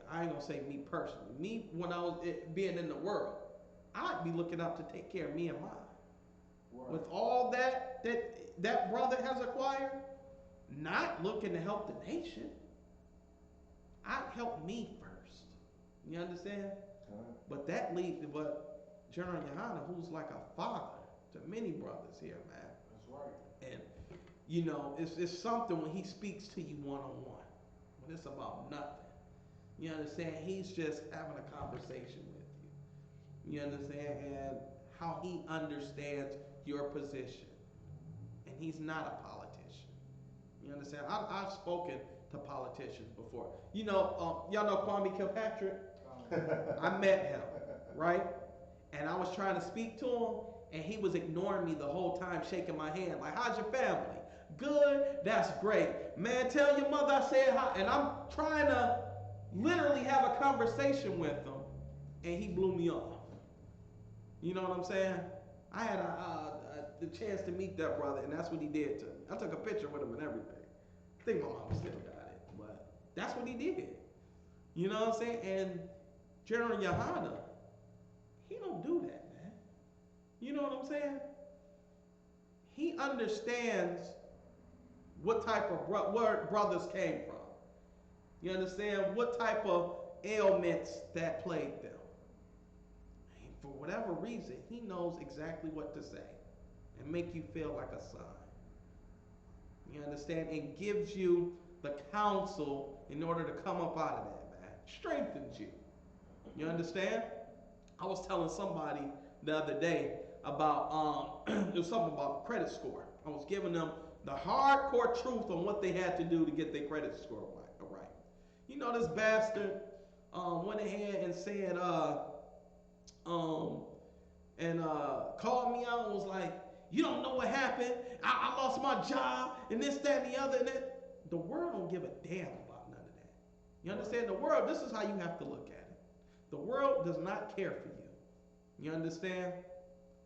I ain't gonna say me personally. Me, when I was being in the world, I'd be looking out to take care of me and mine. Right. With all that brother has acquired, not looking to help the nation. I'd help me first. You understand? But General Yohana, who's like a father to many brothers here, man. That's right. And it's something when he speaks to you one-on-one. When it's about nothing. You understand? He's just having a conversation with you. You understand? And how he understands your position. And he's not a politician. You understand? I've spoken to politicians before. Y'all know Kwame Kilpatrick? I met him, right? And I was trying to speak to him, and he was ignoring me the whole time, shaking my hand. Like, how's your family? Good, that's great. Man, tell your mother I said hi. And I'm trying to literally have a conversation with him, and he blew me off. You know what I'm saying? I had the chance to meet that brother, and that's what he did to me. I took a picture with him and everything. I think my mama still got it, but that's what he did. You know what I'm saying? And General Yohana, he don't do that, man. You know what I'm saying? He understands what type of where brothers came from. You understand what type of ailments that plagued them. And for whatever reason, he knows exactly what to say and make you feel like a son. You understand? And gives you the counsel in order to come up out of that, man. Strengthens you. You understand? I was telling somebody the other day about, it was something about credit score. I was giving them the hardcore truth on what they had to do to get their credit score right. This bastard went ahead and said, called me out and was like, You don't know what happened. I lost my job and this, that, and the other. And that. The world don't give a damn about none of that. You understand? The world, this is how you have to look at it. The world does not care for you. You understand?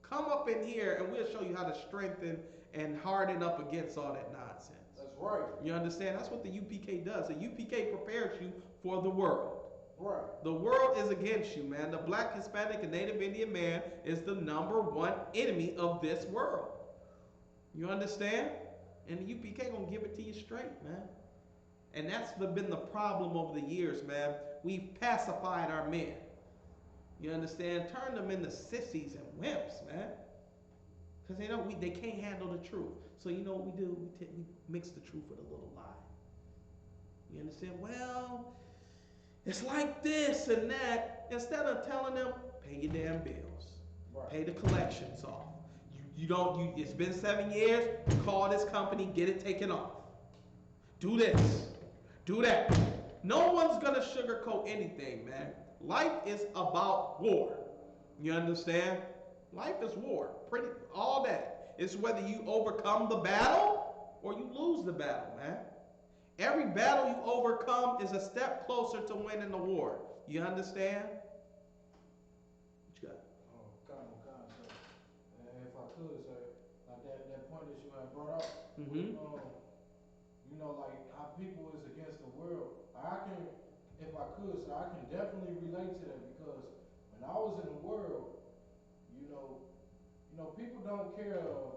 Come up in here and we'll show you how to strengthen and harden up against all that nonsense. That's right. You understand? That's what the UPK does. The UPK prepares you for the world. Right. The world is against you, man. The black, Hispanic, and Native Indian man is the #1 enemy of this world. You understand? And the UPK gonna give it to you straight, man. And that's been the problem over the years, man. We've pacified our men. You understand? Turn them into sissies and wimps, man. Because they can't handle the truth. So you know what we do? We mix the truth with a little lie. You understand? Well, it's like this and that. Instead of telling them, pay your damn bills. Right. Pay the collections off. It's been 7 years, call this company, get it taken off. Do this. Do that. No one's gonna sugarcoat anything, man. Life is about war. You understand? Life is war. All that. It's whether you overcome the battle or you lose the battle, man. Every battle you overcome is a step closer to winning the war. You understand? What you got? Oh, come on, sir. If I could, sir, like that point that you had brought up, like how people is against the world. If I could, sir, I can definitely relate to that because when I was in the world, people don't care of,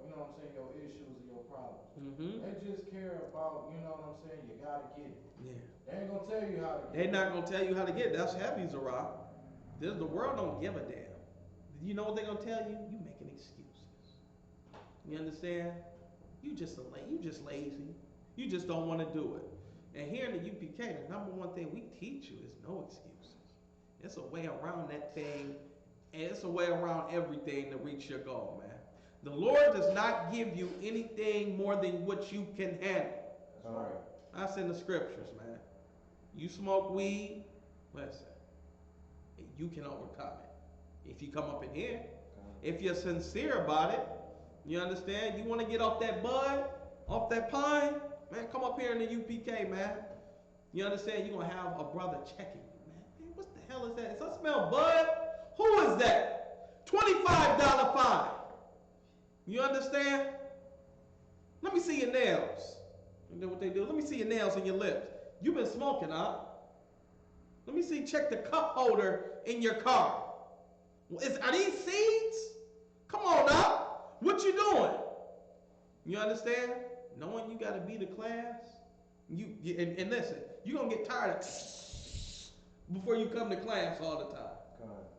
your issues or your problems. Mm-hmm. They just care about, you gotta get it. Yeah. They ain't gonna tell you how to get it. They're not gonna tell you how to get it. That's heavy, Zara. The world don't give a damn. You know what they're gonna tell you? You making excuses. You understand? You just lazy. You just don't want to do it. And here in the UPK, the #1 thing we teach you is no excuses. It's a way around that thing, and it's a way around everything to reach your goal, man. The Lord does not give you anything more than what you can handle. That's right. That's in the scriptures, man. You smoke weed, listen, you can overcome it. If you come up in here, if you're sincere about it, you understand? You want to get off that bud, off that pine, man, come up here in the UPK, man. You understand? You're going to have a brother checking you, man. Man, what the hell is that? Does I smell bud? Who is that? $25 fine. You understand? Let me see your nails. You know what they do? Let me see your nails and your lips. You've been smoking, huh? Let me see, check the cup holder in your car. Are these seeds? Come on now. What you doing? You understand? Knowing you got to be the class. And listen, you're going to get tired of before you come to class all the time.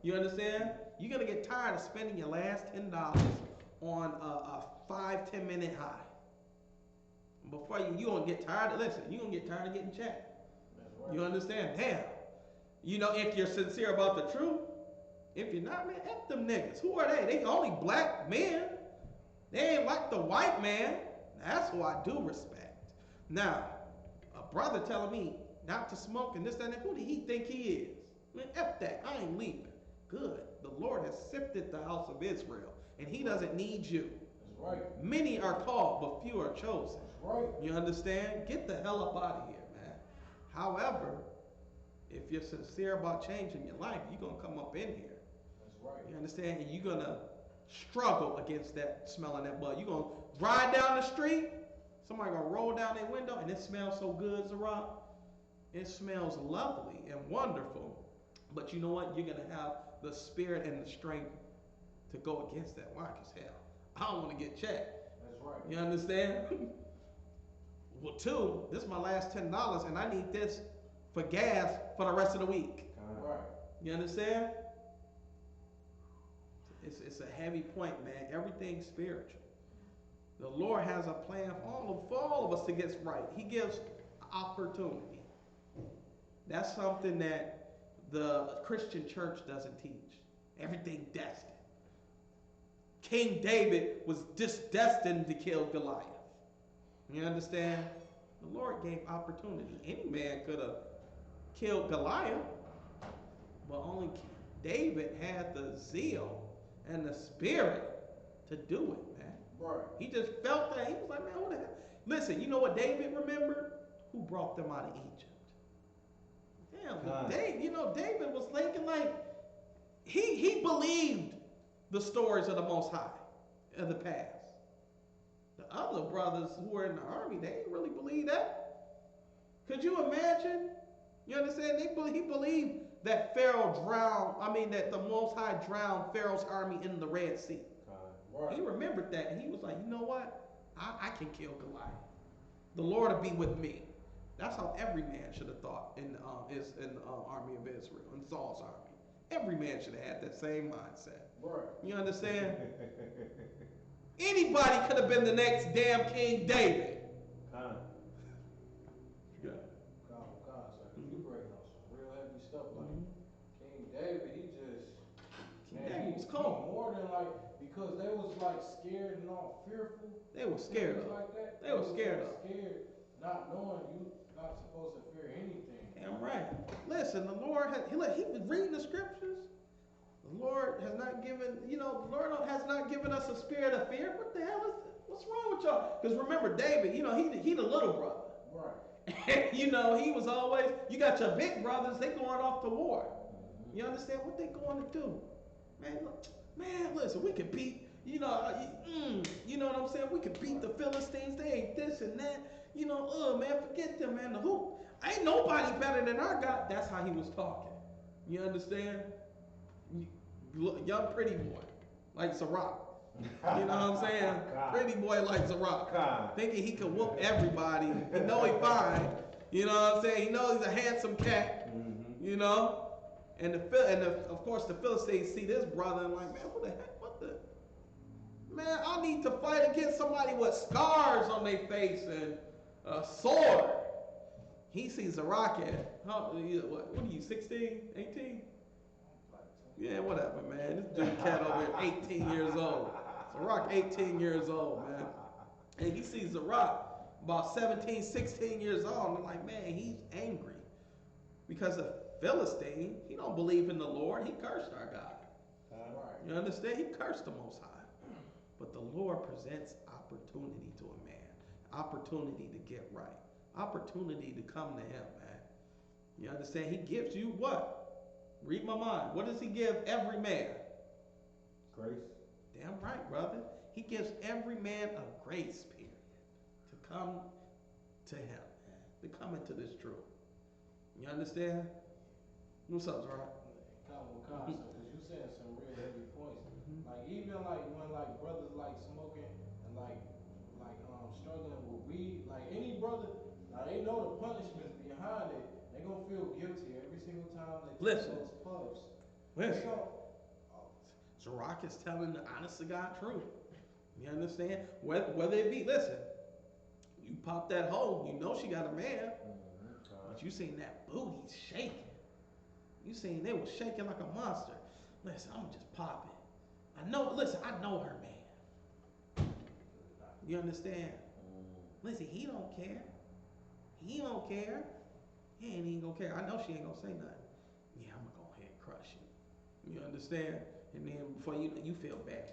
You understand? You're going to get tired of spending your last $10 on a 5-10 minute high. Before you're going to get tired of, listen, you're going to get tired of getting checked. Right. You understand? Damn. If you're sincere about the truth, if you're not, man, F them niggas. Who are they? They only black men. They ain't like the white man. That's who I do respect. Now, a brother telling me not to smoke and this, that, and that, who do he think he is? Man, F that. I ain't leaving. Good. The Lord has sifted the house of Israel, and he doesn't need you. That's right. Many are called, but few are chosen. That's right. You understand? Get the hell up out of here, man. However, if you're sincere about changing your life, you're going to come up in here. That's right. You understand? And you're going to struggle against that smelling that bud. You're going to ride down the street, somebody going to roll down their window, and it smells so good, Zara. It smells lovely and wonderful. But you know what? You're going to have the spirit and the strength to go against that. Why? Because hell, I don't want to get checked. That's right. You understand? Well, two, this is my last $10, and I need this for gas for the rest of the week. Right. You understand? It's a heavy point, man. Everything's spiritual. The Lord has a plan for all of us to get right. He gives opportunity. That's something that the Christian church doesn't teach. Everything destined. King David was destined to kill Goliath. You understand? The Lord gave opportunity. Any man could have killed Goliath, but only David had the zeal and the spirit to do it, man. Right. He just felt that. He was like, man, what the hell? Listen, you know what David remembered? Who brought them out of Egypt? Damn, David was thinking like he believed the stories of the Most High of the past. The other brothers who were in the army, they didn't really believe that. Could you imagine? You understand? He believed that Pharaoh drowned. I mean, that the Most High drowned Pharaoh's army in the Red Sea. Right. He remembered that, and he was like, you know what? I can kill Goliath. The Lord will be with me. That's how every man should have thought in the army of Israel, in Saul's army. Every man should have had that same mindset. Right. You understand? Anybody could have been the next damn King David. Yeah. You breaking on some real heavy stuff like King David. David was cold. More than like, because they was like scared and all fearful. They were scared of. Like that. They were scared of. Scared, not knowing you not supposed to fear anything. Damn right. Listen, the Lord he was reading the scriptures. The Lord has not given, the Lord has not given us a spirit of fear. What the hell is it? What's wrong with y'all? Because remember, David, he the little brother. Right. He was always, you got your big brothers, they going off to war. You understand what they going to do? Man, listen, we could beat, you know what I'm saying? We could beat the Philistines. They ain't this and that. Man, forget them, man. Ain't nobody better than our God. That's how he was talking. You understand? Young pretty boy, like Sirach. You know what I'm saying? Pretty boy like Sirach. Thinking he could whoop everybody. He know he fine. You know what I'm saying? He knows he's a handsome cat. And of course the Philistines see this brother and like, man, what the heck? Man, I need to fight against somebody with scars on their face and a sword. He sees a rocket. What are you, 16, 18? Yeah, whatever, man. This dude cat over here, 18 years old. Zarok, 18 years old, man. And he sees Zarok about 17, 16 years old. And I'm like, man, he's angry. Because the Philistine, he don't believe in the Lord. He cursed our God. You understand? He cursed the Most High. But the Lord presents opportunity to a man. Opportunity to get right. Opportunity to come to him, man. You understand? He gives you what? Read my mind. What does he give every man? Grace. Damn right, brother. He gives every man a grace period to come to him, man. To come into this truth. You understand? What's up, Zara? Because you saying some real heavy points. Like even like when like brothers like smoking and like struggling with weed, like any brother, now they know the punishments behind it. They gonna feel guilty every single time they take those puffs. Listen. Zarok is telling the honest to God truth. You understand? Whether it be, listen, you pop that hole, you know she got a man. But you seen that booty shaking. You seen they was shaking like a monster. Listen, I'm just popping. I know her man. You understand? Listen, he don't care. He don't care. He ain't even gonna care. I know she ain't gonna say nothing. Yeah, I'm gonna go ahead and crush you. You understand? And then before you feel bad.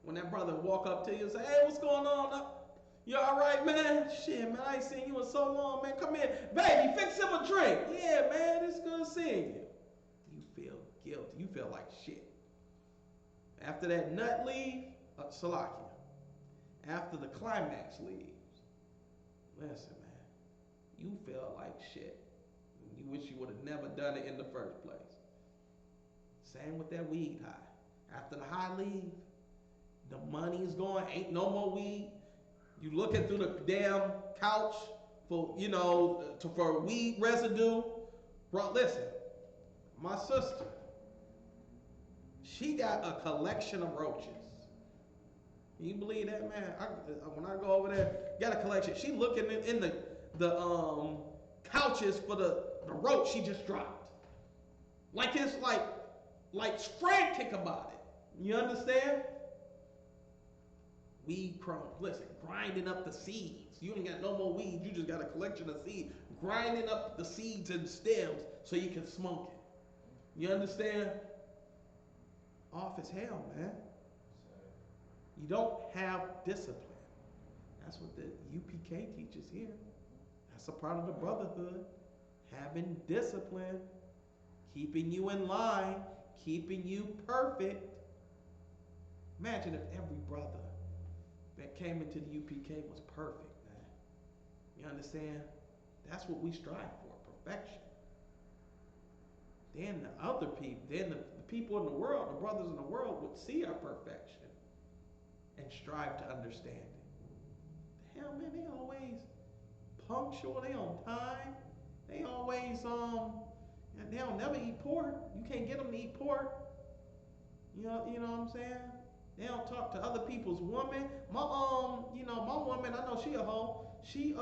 When that brother walk up to you and say, hey, what's going on? You all right, man? Shit, man, I ain't seen you in so long, man. Come here. Baby, fix him a drink. Yeah, man, it's good seeing you. You feel guilty. You feel like shit. After that nut leave, Salakia. After the climax leaves, listen, man, you feel like shit. You wish you would have never done it in the first place. Same with that weed high. After the high leave, the money's gone, ain't no more weed. You looking through the damn couch for, for weed residue. Bro, listen, my sister, she got a collection of roaches. You believe that, man? When I go over there, got a collection. She looking in the couches for the roach she just dropped. Like it's like frantic about it. You understand? Weed crumbs. Listen, grinding up the seeds. You ain't got no more weeds. You just got a collection of seeds. Grinding up the seeds and stems so you can smoke it. You understand? Off as hell, man. You don't have discipline. That's what the UPK teaches here. That's a part of the brotherhood. Having discipline, keeping you in line, keeping you perfect. Imagine if every brother that came into the UPK was perfect, man. You understand? That's what we strive for, perfection. Then the other people, then the people in the world, the brothers in the world would see our perfection and strive to understand it. The hell, man, they always punctual, they on time, they always, and they don't never eat pork. You can't get them to eat pork. You know what I'm saying? They don't talk to other people's women. My my woman, I know she a hoe. She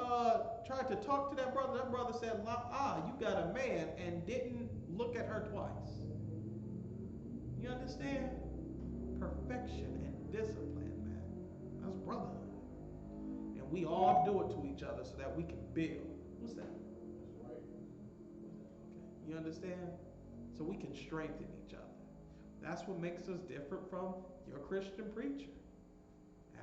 tried to talk to that brother. That brother said, you got a man, and didn't look at her twice. You understand? Perfection and discipline, man. That's brotherhood. And we all do it to each other so that we can build. What's that? That's right. Okay. You understand? So we can strengthen each other. That's what makes us different from your Christian preacher.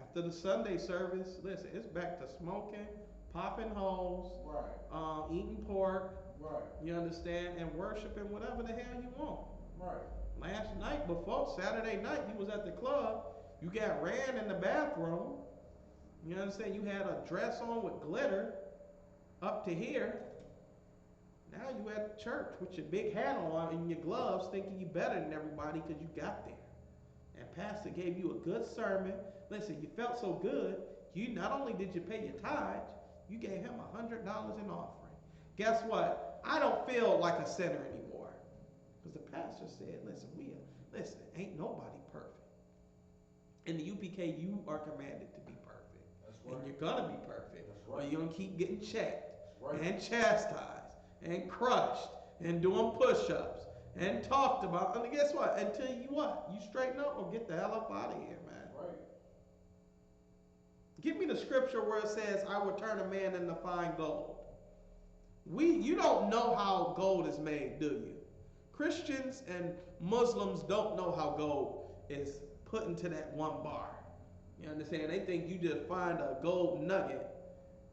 After the Sunday service, listen, it's back to smoking, popping holes, right, eating pork, right, you understand, and worshiping whatever the hell you want. right. Last night, before Saturday night, you was at the club, you got ran in the bathroom, you understand, you had a dress on with glitter up to here. Now you at church with your big hat on and your gloves thinking you better than everybody because you got there. And pastor gave you a good sermon. Listen, you felt so good, you not only did you pay your tithes, you gave him $100 in offering. Guess what? I don't feel like a sinner anymore. Because the pastor said, listen, ain't nobody perfect. In the UPK, you are commanded to be perfect. That's right. And you're going to be perfect. That's right. Or you're going to keep getting checked Right. and chastised and crushed and doing push-ups and talked about. And guess what? Until you what? You straighten up or get the hell up out of here, man. Right. Give me the scripture where it says, I will turn a man into fine gold. You don't know how gold is made, do you? Christians and Muslims don't know how gold is put into that one bar. You understand? They think you just find a gold nugget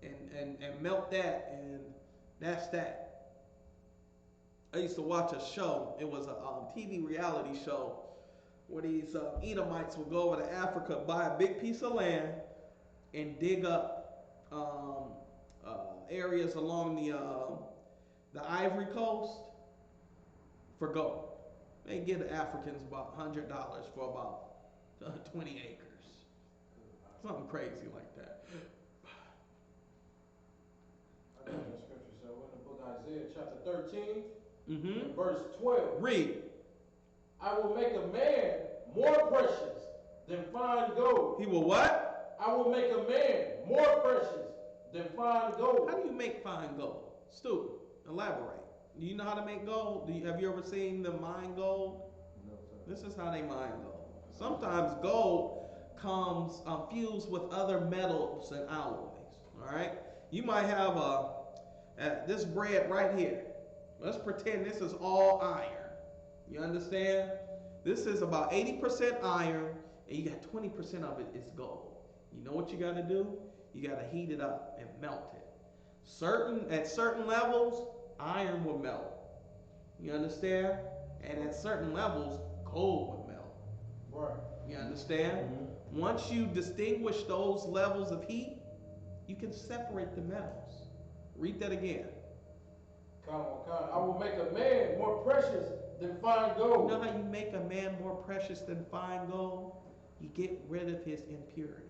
and melt that, and that's that. I used to watch a show. It was a TV reality show where these Edomites would go over to Africa, buy a big piece of land, and dig up areas along the Ivory Coast for gold. They give the Africans about $100 for about 20 acres. Something crazy like that. I got that scripture. So we're in the book of Isaiah chapter 13, Mm-hmm. verse 12. Read. I will make a man more precious than fine gold. He will what? I will make a man more precious than fine gold. How do you make fine gold? Stu, elaborate. Do you know how to make gold? Have you ever seen them mine gold? No, sir. This is how they mine gold. Sometimes gold comes fused with other metals and alloys. All right? You might have this bread right here. Let's pretend this is all iron. You understand? This is about 80% iron, and you got 20% of it is gold. You know what you got to do? You got to heat it up and melt it. At certain levels, iron will melt. You understand? And at certain levels, gold will melt. Right. You understand? Mm-hmm. Once you distinguish those levels of heat, you can separate the metals. Read that again. I will make a man more precious than fine You gold. know how you make a man more precious than fine gold? You get rid of his impurities.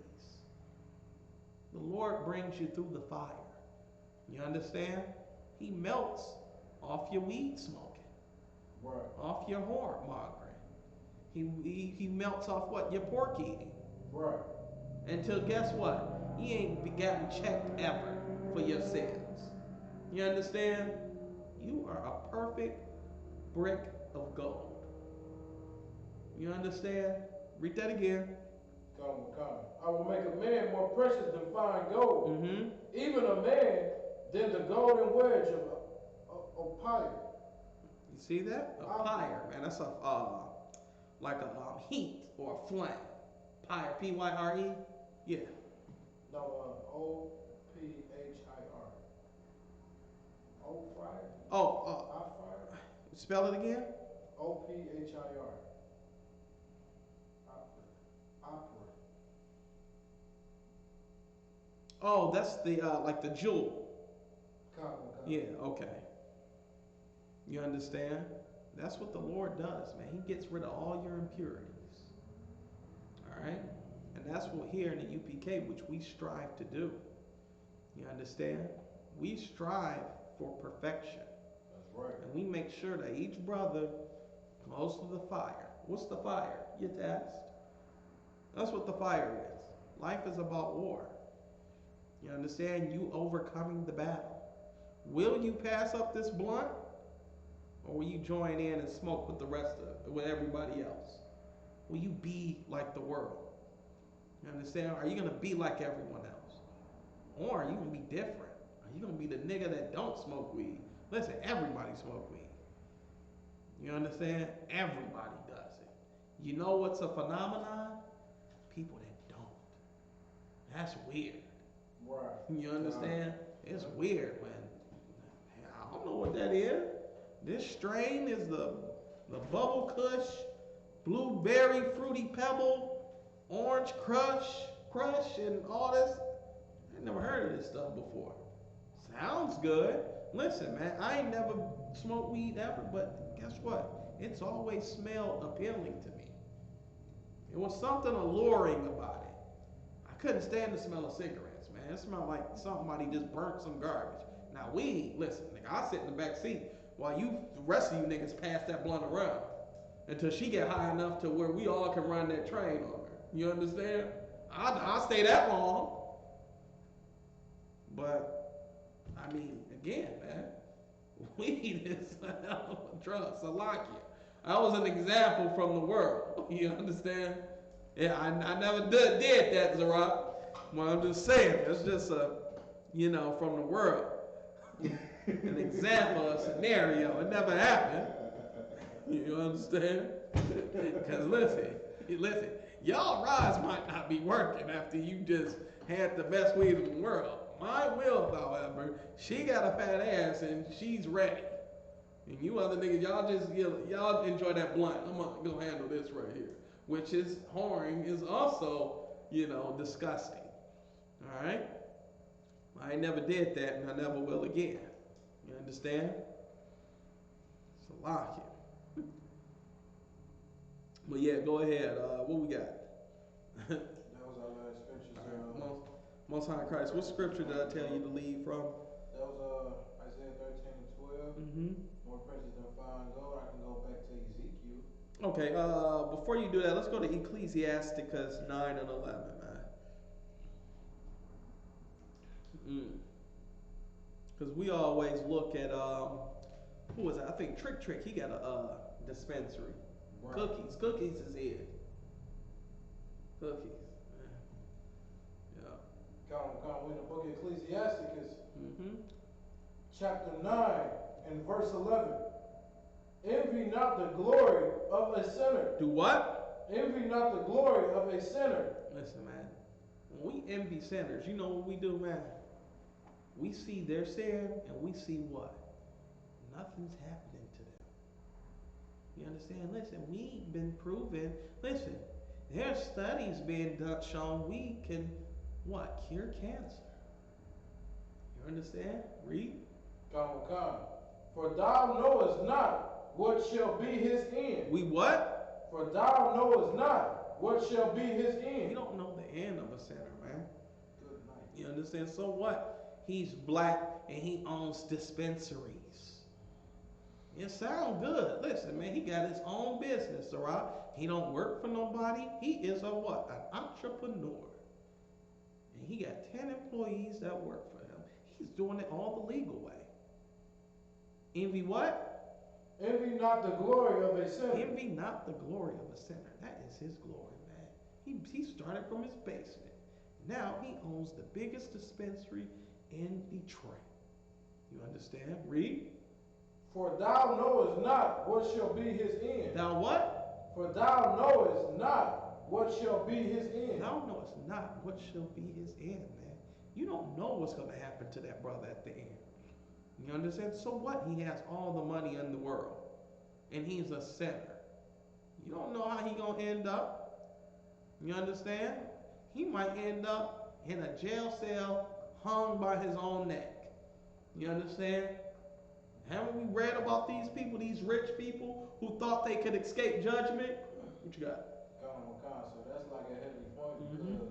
The Lord brings you through the fire. You understand? He melts off your weed smoking. Right. Off your whore mongering. He melts off what? Your pork eating. Right. Until guess what? He ain't gotten checked ever for your sins. You understand? You are a perfect brick of gold. You understand? Read that again. Come. I will make a man more precious than fine gold. Mm-hmm. Even a man than the golden wedge of pyre. You see that? A pyre, man. That's like a heat or a flame. Pyre, Pyre? Yeah. No, Ophir. Old fire? Oh, Hot fire? spell it again. Ophir. Opera. Oh, that's the like the jewel. Come. Yeah, okay. You understand? That's what the Lord does, man. He gets rid of all your impurities. All right? And that's what here in the UPK, which we strive to do. You understand? We strive for perfection. That's right. And we make sure that each brother goes to the fire. What's the fire? You test. That's what the fire is. Life is about war. You understand? You overcoming the battle. Will you pass up this blunt? Or will you join in and smoke with the rest of with everybody else? Will you be like the world? You understand? Are you gonna be like everyone else? Or are you gonna be different? Are you gonna be the nigga that don't smoke weed? Listen, everybody smoke weed. You understand? Everybody does it. You know what's a phenomenon? People that don't. That's weird. Right. You understand? It's weird when I don't know what that is. This strain is the bubble kush, blueberry fruity pebble, orange crush, and all this. I never heard of this stuff before. Sounds good. Listen, man, I ain't never smoked weed ever, but guess what? It's always smelled appealing to me. It was something alluring about it. I couldn't stand the smell of cigarettes, man. It smelled like somebody just burnt some garbage. Now weed, listen, nigga, I sit in the back seat while the rest of you niggas pass that blunt around until she get high enough to where we all can run that train on her. You understand? I'll stay that long. But, I mean, again, man, weed is a hell of a drug. Salakia. That was an example from the world. You understand? Yeah, I never did that, Zarat. Well, I'm just saying, it's just from the world. An example, a scenario. It never happened. You understand? Because listen, y'all rods might not be working after you just had the best weed in the world. My will, however, she got a fat ass and she's ready. And you other niggas, y'all enjoy that blunt. I'm gonna handle this right here. Which is whoring is also, disgusting. All right? I never did that and I never will again. You understand? Salakia. But yeah, go ahead. What we got? That was our last scriptures. Right. Most High Christ. What scripture did I tell you to leave from? That was Isaiah 13 and 12. Mm-hmm. More precious than fine gold. I can go back to Ezekiel. Okay, before you do that, let's go to Ecclesiasticus 9 and 11, man. Because we always look at, who was that? I think Trick, he got a dispensary. Right. Cookies is it. Cookies. Yeah. Come, we're in the book of Ecclesiasticus, Mm-hmm. chapter 9 and verse 11. Envy not the glory of a sinner. Do what? Envy not the glory of a sinner. Listen, man. When we envy sinners, you know what we do, man? We see their sin and we see what? Nothing's happening to them. You understand? Listen, we've been proven. Listen, there's studies being shown we can what? Cure cancer. You understand? Read. Come. For thou knowest not what shall be his end. We what? For thou knowest not what shall be his end. We don't know the end of a sinner, man. Good night. You understand? So what? He's black and he owns dispensaries. It sounds good. Listen, man, he got his own business, all right? He don't work for nobody. He is a what? An entrepreneur. And he got 10 employees that work for him. He's doing it all the legal way. Envy what? Envy not the glory of a sinner. Envy not the glory of a sinner. That is his glory, man. He started from his basement. Now he owns the biggest dispensary in Detroit. You understand? Read. For thou knowest not what shall be his end. Thou what? For thou knowest not what shall be his end. No, it's not what shall be his end, man. You don't know what's going to happen to that brother at the end. You understand? So what? He has all the money in the world, and he's a sinner. You don't know how he going to end up. You understand? He might end up in a jail cell hung by his own neck. You understand? Haven't we read about these people, these rich people who thought they could escape judgment? What you got? So that's like a heavy point because,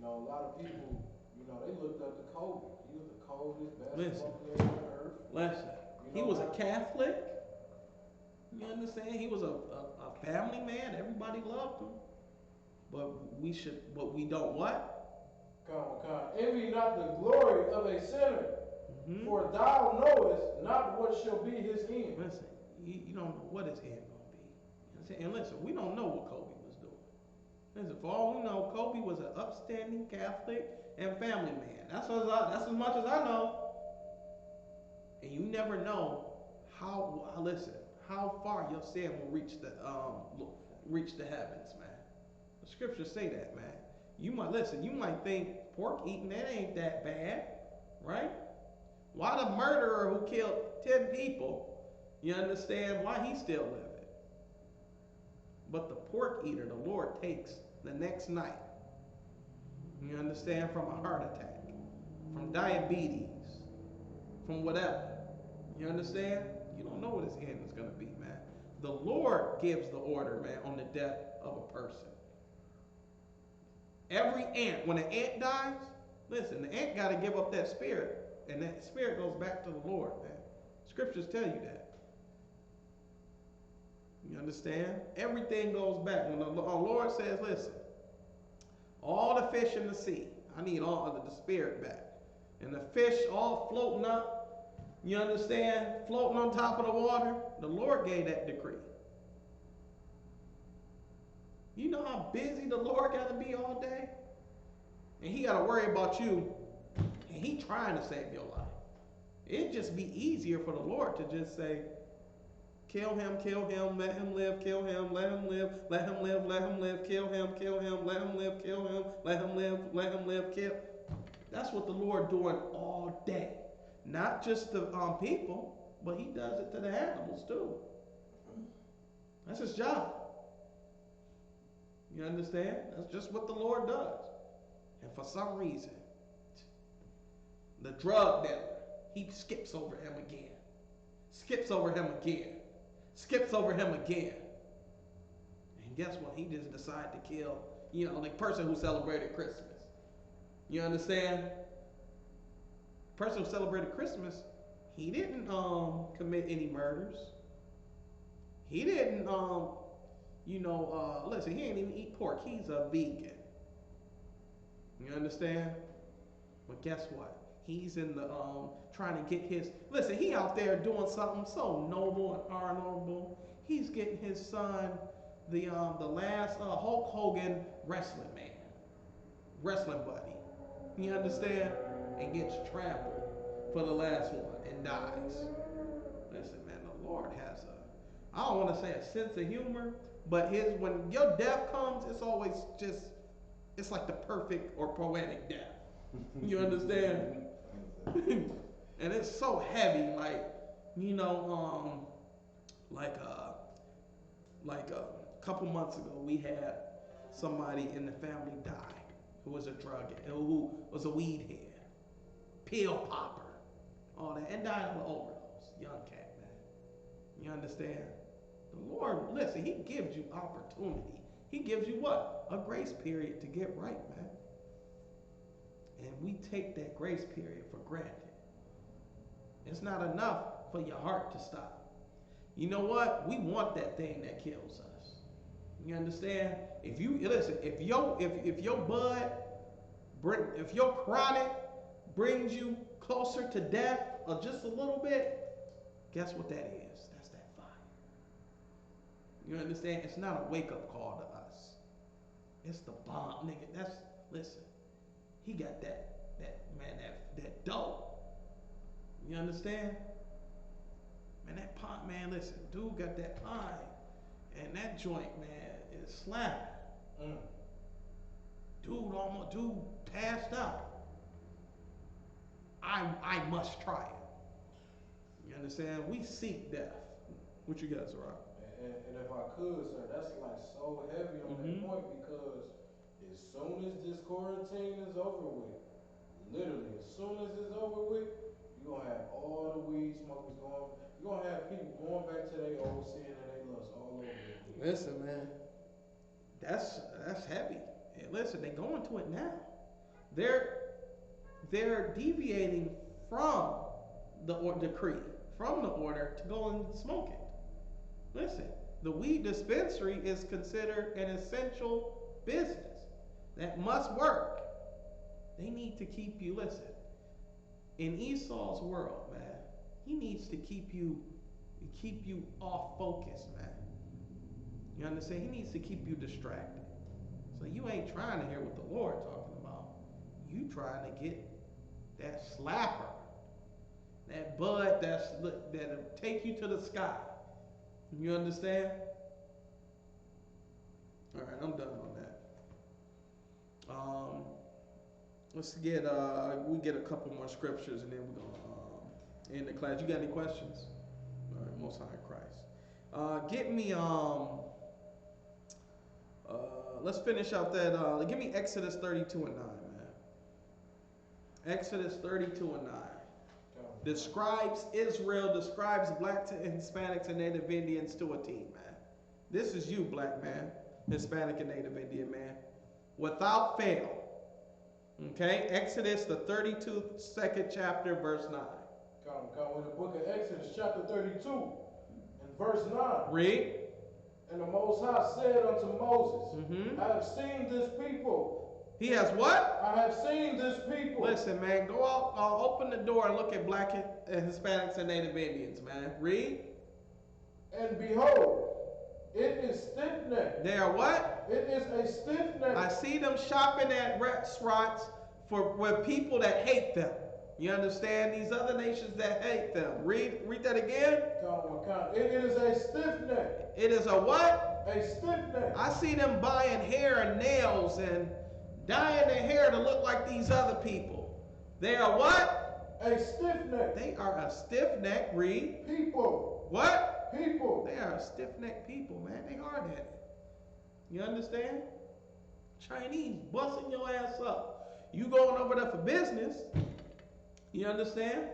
a lot of people, they looked up to Kobe. He was the coldest basketball player on earth. Listen, he was a Catholic. You understand? He was a family man. Everybody loved him. But we don't what? Envy not the glory of a sinner, for thou knowest not what shall be his end. Listen, you don't know what his end going to be. You understand? And listen, we don't know what Kobe was doing. Listen, for all we know, Kobe was an upstanding Catholic and family man. That's as much as I know. And you never know how far your sin will reach the heavens, man. The scriptures say that, man. You might think pork eating, that ain't that bad, right? Why the murderer who killed 10 people, you understand why he's still living? But the pork eater, the Lord takes the next night, you understand, from a heart attack, from diabetes, from whatever. You understand? You don't know what his end is going to be, man. The Lord gives the order, man, on the death of a person. Every ant, when an ant dies, listen, the ant got to give up that spirit, and that spirit goes back to the Lord, man. Scriptures tell you that. You understand? Everything goes back. When the Lord says, listen, all the fish in the sea, I need all of the spirit back. And the fish all floating up, you understand, floating on top of the water, the Lord gave that decree. You know how busy the Lord got to be all day? And he got to worry about you, and he trying to save your life. It'd just be easier for the Lord to just say, kill him, let him live, kill him, let him live, let him live, let him live, kill him, let him live, kill him, let him live, kill. That's what the Lord doing all day. Not just the people, but he does it to the animals too. That's his job. You understand? That's just what the Lord does. And for some reason, the drug dealer, he skips over him again. Skips over him again. Skips over him again. And guess what? He just decided to kill, the person who celebrated Christmas. You understand? The person who celebrated Christmas, he didn't commit any murders. He didn't, listen, he ain't even eat pork. He's a vegan. You understand? But guess what? He's in the trying to get his. Listen, he out there doing something so noble and honorable. He's getting his son, the last Hulk Hogan wrestling buddy. You understand? And gets trampled for the last one and dies. Listen, man, the Lord has I don't want to say a sense of humor, but when your death comes, it's always it's like the perfect or poetic death. You understand? And it's so heavy, like a couple months ago, we had somebody in the family die who was a who was a weed head, pill popper, all that, and died of an overdose. Young cat, man. You understand? The Lord, listen, he gives you opportunity. He gives you what? A grace period to get right, man. And we take that grace period for granted. It's not enough for your heart to stop. You know what? We want that thing that kills us. You understand? If your chronic brings you closer to death or just a little bit, guess what that is? That's that fire. You understand? It's not a wake-up call to us. It's the bomb, nigga. Listen, he got that dope. You understand? Man, that pine, man, listen, dude got that pine. And that joint, man, is slapping. Mm. Dude passed out. I must try it. You understand? We seek death. What you guys are on? And if I could, sir, that's like so heavy on that point because as soon as this quarantine is over with, literally as soon as it's over with, you're gonna have all the weed smokers going. You're gonna have people going back to their old sin and their lust all over again. Listen, man, that's heavy. And listen, they go into it now. They're deviating from the decree, from the order to go and smoke it. Listen, the weed dispensary is considered an essential business that must work. They need to keep you, listen, in Esau's world, man, he needs to keep you off focus, man. You understand? He needs to keep you distracted. So you ain't trying to hear what the Lord talking about. You trying to get that slapper, that bud that'll take you to the sky. You understand? All right, I'm done on that. Let's get we get a couple more scriptures and then we're gonna end the class. You got any questions? All right, Most High Christ. Get me let's finish out that. Give me Exodus 32 and 9, man. Exodus 32 and 9. Describes Israel, describes black to Hispanics and Native Indians to a T, man. This is you, black man, Hispanic and Native Indian man. Without fail. Okay? Exodus, the 32nd chapter, verse 9. Come in the book of Exodus, chapter 32, and verse 9. Read. And the Most High said unto Moses, I have seen this people. He has what? I have seen this people. Listen, man, go out, open the door and look at black and Hispanics and Native Indians, man. Read. And behold, it is stiff-necked. They are what? It is a stiff-necked. I see them shopping at restaurants with people that hate them. You understand? These other nations that hate them. Read that again. It is a stiff-neck. It is a what? A stiff-neck. I see them buying hair and nails and dyeing their hair to look like these other people. They are what? A stiff-neck. They are a stiff-neck. Read. People. What? People. They are a stiff-necked people, man. They hard-headed. You understand? Chinese busting your ass up. You going over there for business. You understand?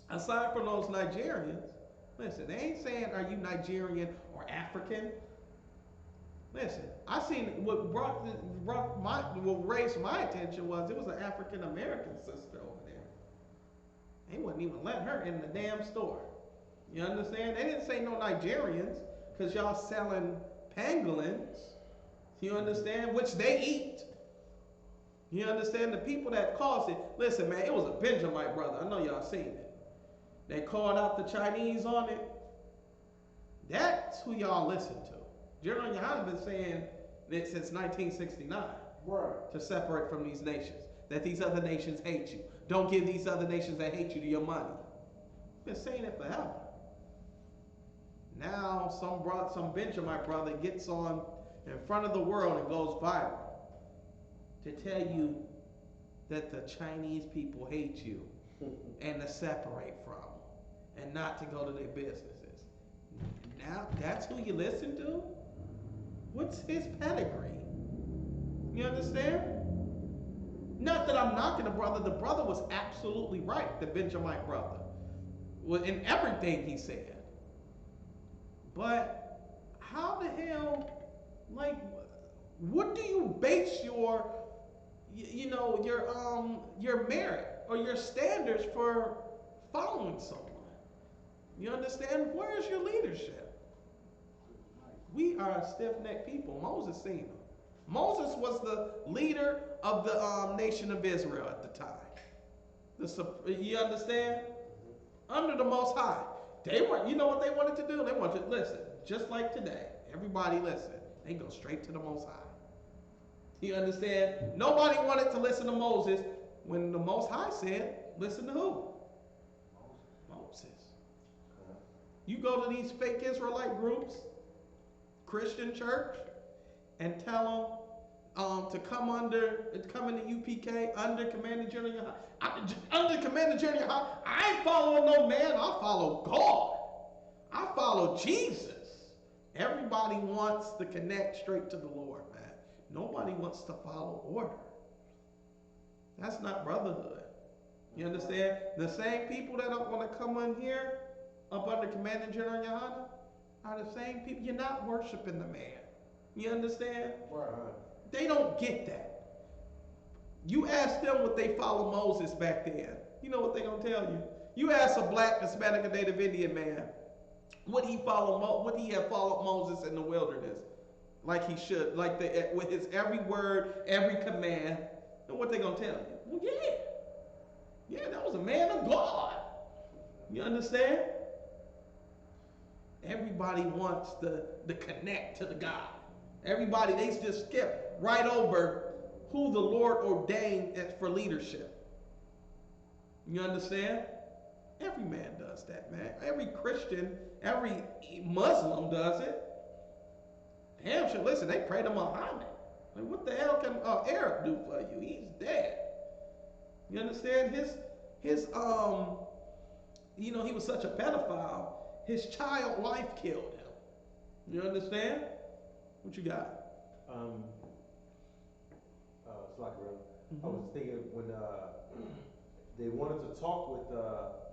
Aside from those Nigerians, listen, they ain't saying, are you Nigerian or African? Listen, I seen what raised my attention was it was an African American sister over there. They wouldn't even let her in the damn store. You understand? They didn't say no Nigerians because y'all selling pangolins. You understand? Which they eat. You understand? The people that caused it. Listen, man, it was a Benjamite brother. I know y'all seen it. They called out the Chinese on it. That's who y'all listen to. General Yohana's been saying it since 1969. Right. To separate from these nations. That these other nations hate you. Don't give these other nations that hate you to your money. Been saying it forever. Now some Benjamite brother gets on in front of the world and goes viral to tell you that the Chinese people hate you and to separate from them and not to go to their businesses. Now that's who you listen to? What's his pedigree? You understand? Not that I'm knocking the brother. The brother was absolutely right, the Benjamite brother, in everything he said. But how the hell, like, what do you base your merit or your standards for following someone? You understand? Where is your leadership? We are a stiff-necked people. Moses seen them. Moses was the leader of the nation of Israel at the time. You understand? Under the Most High. They were, you know what they wanted to do? They wanted to listen, just like today. Everybody listen. They go straight to the Most High. You understand? Nobody wanted to listen to Moses when the Most High said, listen to who? Moses. You go to these fake Israelite groups, Christian church, and tell them to come into UPK under Commander General under Commander General. I ain't following no man. I follow God. I follow Jesus. Everybody wants to connect straight to the Lord, man. Nobody wants to follow order. That's not brotherhood. You understand? The same people that don't want to come in here up under Commander General Yohana are the same people. You're not worshiping the man. You understand? Right. They don't get that. You ask them what they follow Moses back then. You know what they're going to tell you. You ask a black, Hispanic, or Native Indian man, would he have followed Moses in the wilderness like he should, with his every word, every command? And what they going to tell you? Well, yeah, that was a man of God. You understand? Everybody wants to connect to the God. Everybody, they just skip right over who the Lord ordained for leadership. You understand? Every man does that, man. Every Christian, every Muslim does it. Damn sure, listen, they pray to Muhammad. Like, what the hell can Arab do for you? He's dead. You understand? His he was such a pedophile. His child wife killed him. You understand? What you got? It's like I was thinking when they wanted to talk with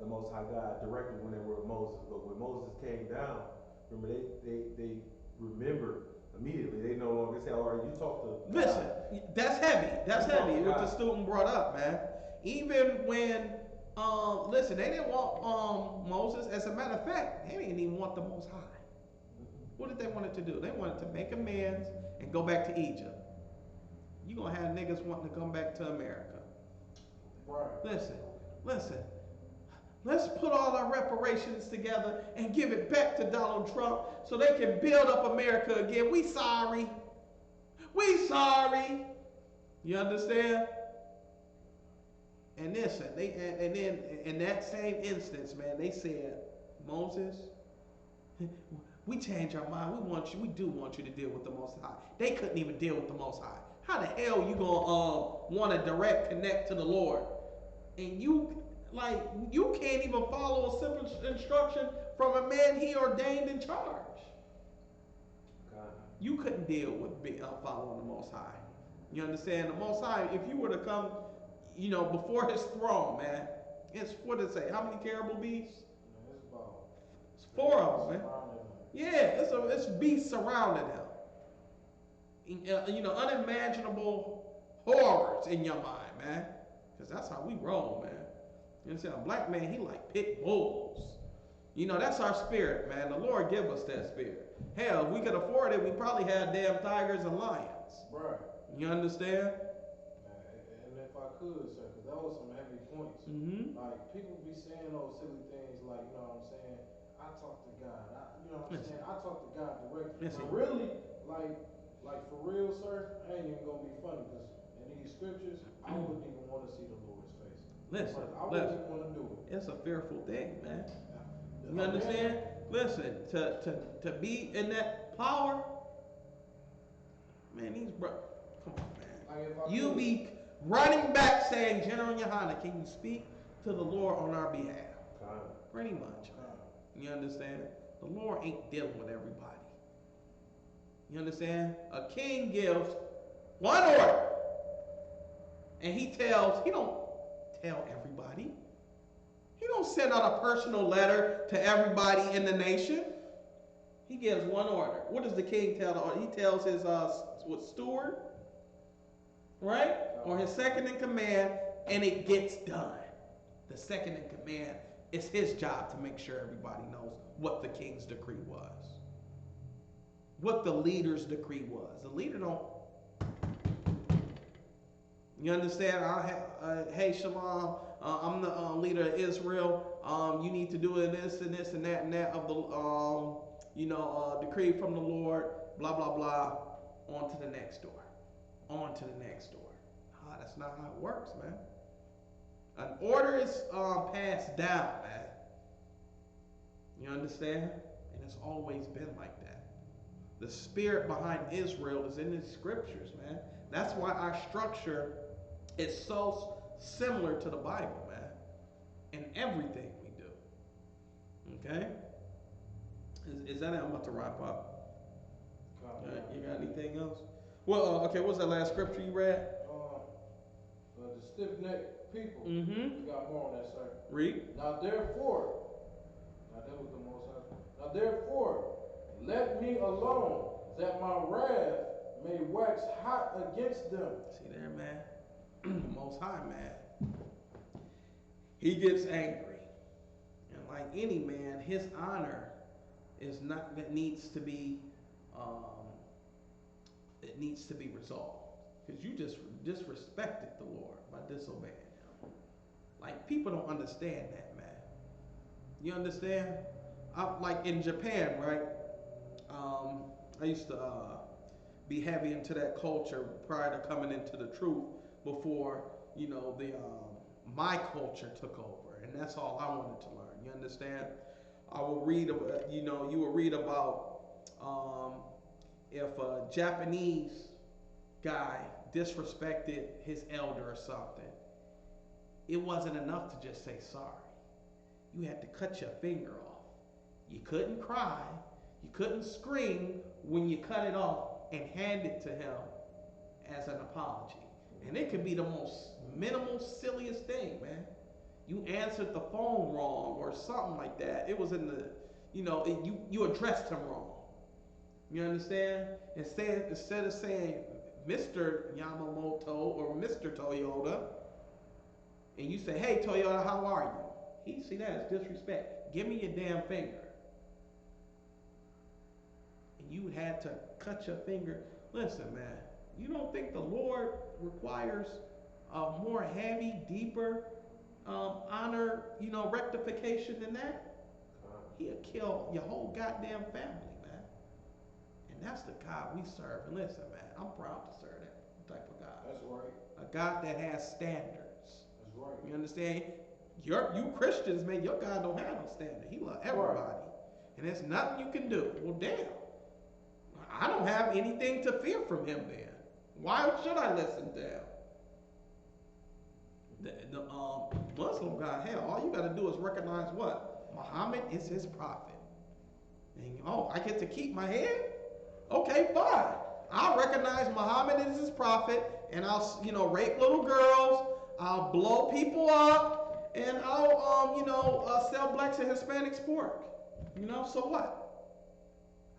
the Most High God directly when they were with Moses, but when Moses came down, remember they remembered immediately. They no longer say, "All right, you talk to." Listen, that's heavy. That's heavy. What the student brought up, man. Even when listen, they didn't want Moses. As a matter of fact, they didn't even want the Most High. What did they want it to do? They wanted to make amends and go back to Egypt. You gonna have niggas wanting to come back to America. Right. Listen. Let's put all our reparations together and give it back to Donald Trump so they can build up America again. We sorry. You understand? And listen, and then in that same instance, man, they said, Moses, we change our mind. We do want you to deal with the Most High. They couldn't even deal with the Most High. How the hell you gonna want to direct connect to the Lord, and you can't even follow a simple instruction from a man he ordained in charge? God. You couldn't deal with following the Most High. You understand? The Most High, if you were to come, before His throne, man, it's what did it say? How many terrible beasts? It's 4 of them, man. Yeah, it's beasts surrounding him. Unimaginable horrors in your mind, man. Because that's how we roll, man. You understand? A black man, he like pit bulls. That's our spirit, man. The Lord give us that spirit. Hell, if we could afford it, we probably had damn tigers and lions. Right. You understand? And if I could, sir, because that was some heavy points. Mm-hmm. Like, people be saying those silly things like, you know what I'm saying? I talk to God. I talk to God directly. But really, like for real, sir, I ain't even gonna be funny because in these scriptures, I wouldn't even want to see the Lord's face. I wouldn't even want to do it. It's a fearful thing, man. You understand? Listen, to be in that power, man, come on, man. Like You be running back saying, General Yohana, can you speak to the Lord on our behalf? Pretty much. You understand? The Lord ain't dealing with everybody. You understand? A king gives one order. And he don't tell everybody. He don't send out a personal letter to everybody in the nation. He gives one order. What does the king tell the order? He tells his steward, right? Or his second in command, and it gets done. The second in command, it's his job to make sure everybody knows what the king's decree was. What the leader's decree was. The leader don't. You understand? Hey, Shalom, I'm the leader of Israel. You need to do this and this and that of the decree from the Lord. Blah blah blah. On to the next door. On to the next door. That's not how it works, man. An order is passed down, man. You understand? And it's always been like that. The spirit behind Israel is in the scriptures, man. That's why our structure is so similar to the Bible, man. In everything we do. Okay? Is that it? I'm about to wrap up. You got anything else? Well, okay, what's that last scripture you read? The stiff-necked people. Mm-hmm. You got more on that, sir. Read. Now therefore, that was the most high. Now therefore, let me alone, that my wrath may wax hot against them. See there, man? The Most High, man. He gets angry. And like any man, his honor is not that needs to be it needs to be resolved. Because you just disrespected the Lord by disobeying him. Like people don't understand that, man. You understand? Like in Japan, right? I used to be heavy into that culture prior to coming into the truth before, you know, the my culture took over, and that's all I wanted to learn. You understand? I will read, you know, you will read about if a Japanese guy disrespected his elder or something. It wasn't enough to just say sorry. You had to cut your finger off. You couldn't cry. You couldn't scream when you cut it off and hand it to him as an apology. And it could be the most minimal, silliest thing, man. You answered the phone wrong or something like that. It was in the, you know, you addressed him wrong. You understand? Instead of saying Mr. Yamamoto or Mr. Toyota, and you say, hey, Toyota, how are you? He see that as disrespect. Give me your damn finger. And you had to cut your finger. Listen, man, you don't think the Lord requires a more heavy, deeper honor, you know, rectification than that? He'll kill your whole goddamn family, man. And that's the God we serve. And listen, man, I'm proud to serve that type of God. That's right. A God that has standards. That's right. You understand? You Christians, man, your God don't have no standard. He loves everybody. Right. And there's nothing you can do. Well, damn. I don't have anything to fear from him then. Why should I listen to him? The Muslim God, hell, all you got to do is recognize what? Muhammad is his prophet. And, I get to keep my head? Okay, fine. I'll recognize Muhammad is his prophet, and I'll, rape little girls, I'll blow people up, and I'll, sell blacks and Hispanics pork. So what?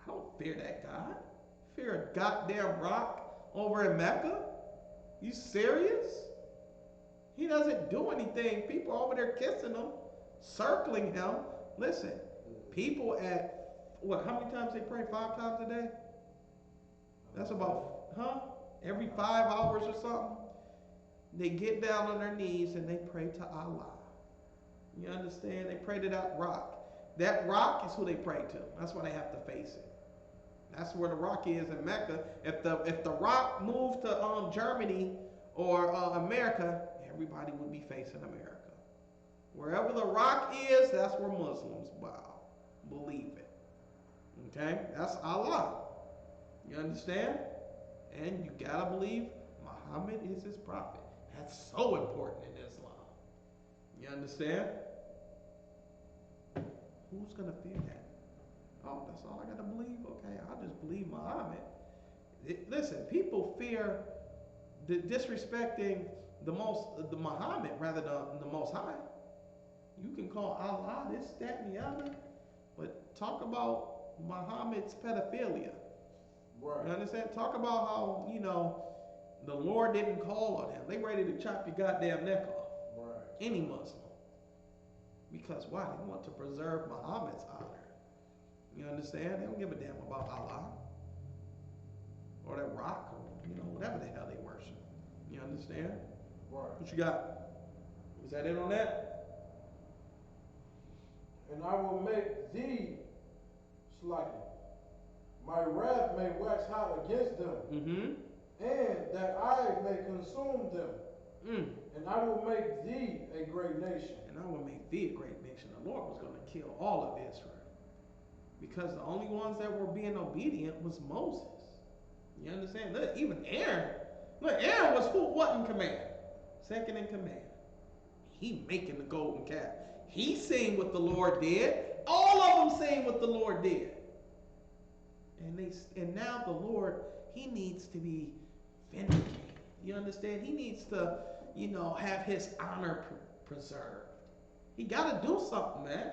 I don't fear that God. I fear a goddamn rock over in Mecca? You serious? He doesn't do anything. People over there kissing him, circling him. Listen, people at, how many times they pray? 5 times a day? That's about, every 5 hours or something. They get down on their knees and they pray to Allah. You understand? They pray to that rock. That rock is who they pray to. That's why they have to face it. That's where the rock is in Mecca. If the rock moved to Germany or America, everybody would be facing America. Wherever the rock is, that's where Muslims bow. Believe it. Okay? That's Allah. You understand? And you gotta believe Muhammad is his prophet. That's so important in Islam. You understand? Who's gonna fear that? Oh, that's all I gotta believe? Okay, I'll just believe Muhammad. Listen, people fear disrespecting the Muhammad rather than the Most High. You can call Allah this, that, and the other, but talk about Muhammad's pedophilia. Right. You understand? Talk about how, the Lord didn't call on him. They ready to chop your goddamn neck off. Right. Any Muslim. Because why? They want to preserve Muhammad's honor. You understand? They don't give a damn about Allah. Or that rock, or, whatever the hell they worship. You understand? Right. What you got? Is that it on that? And I will make thee slacken. My wrath may wax hot against them. Mm-hmm. And that I may consume them. And I will make thee a great nation. And I will make thee a great nation. The Lord was going to kill all of Israel. Because the only ones that were being obedient was Moses. You understand? Look, even Aaron. Look, Aaron was who? What in command? Second in command. He making the golden calf. He seen what the Lord did. All of them seen what the Lord did. And now the Lord, he needs to be vindicated. You understand? He needs to, have his honor preserved. He got to do something, man.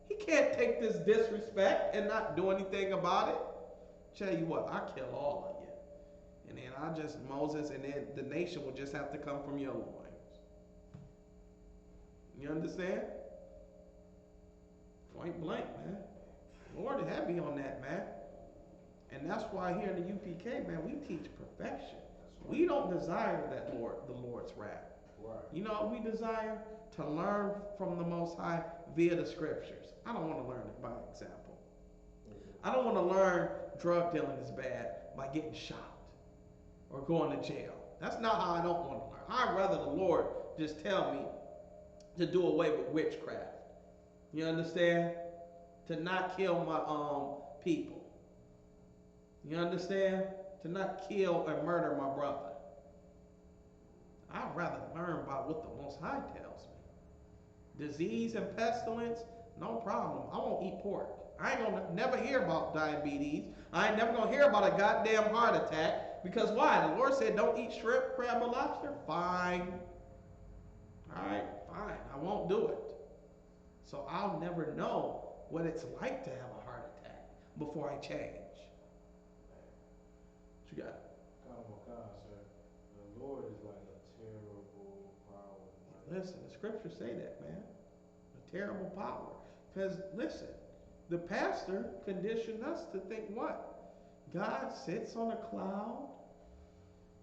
He can't take this disrespect and not do anything about it. Tell you what, I kill all of you. And then Moses, and then the nation will just have to come from your loins. You understand? Point blank, man. Lord is heavy on that, man. And that's why here in the UPK, man, we teach perfection. We don't desire the Lord's wrath. Right. You know what we desire? To learn from the Most High via the scriptures. I don't want to learn it by example. I don't want to learn drug dealing is bad by getting shot or going to jail. That's not how I don't want to learn. I'd rather the Lord just tell me to do away with witchcraft. You understand? To not kill my people. You understand? To not kill and murder my brother. I'd rather learn about what the Most High tells me. Disease and pestilence, no problem. I won't eat pork. I ain't gonna never hear about diabetes. I ain't never gonna hear about a goddamn heart attack. Because why? The Lord said don't eat shrimp, crab, or lobster? Fine. Alright, fine. I won't do it. So I'll never know what it's like to have a heart attack before I change. What you got? God, sir. The Lord is like a terrible power. Listen, the scriptures say that, man. A terrible power. Because, listen, the pastor conditioned us to think what? God sits on a cloud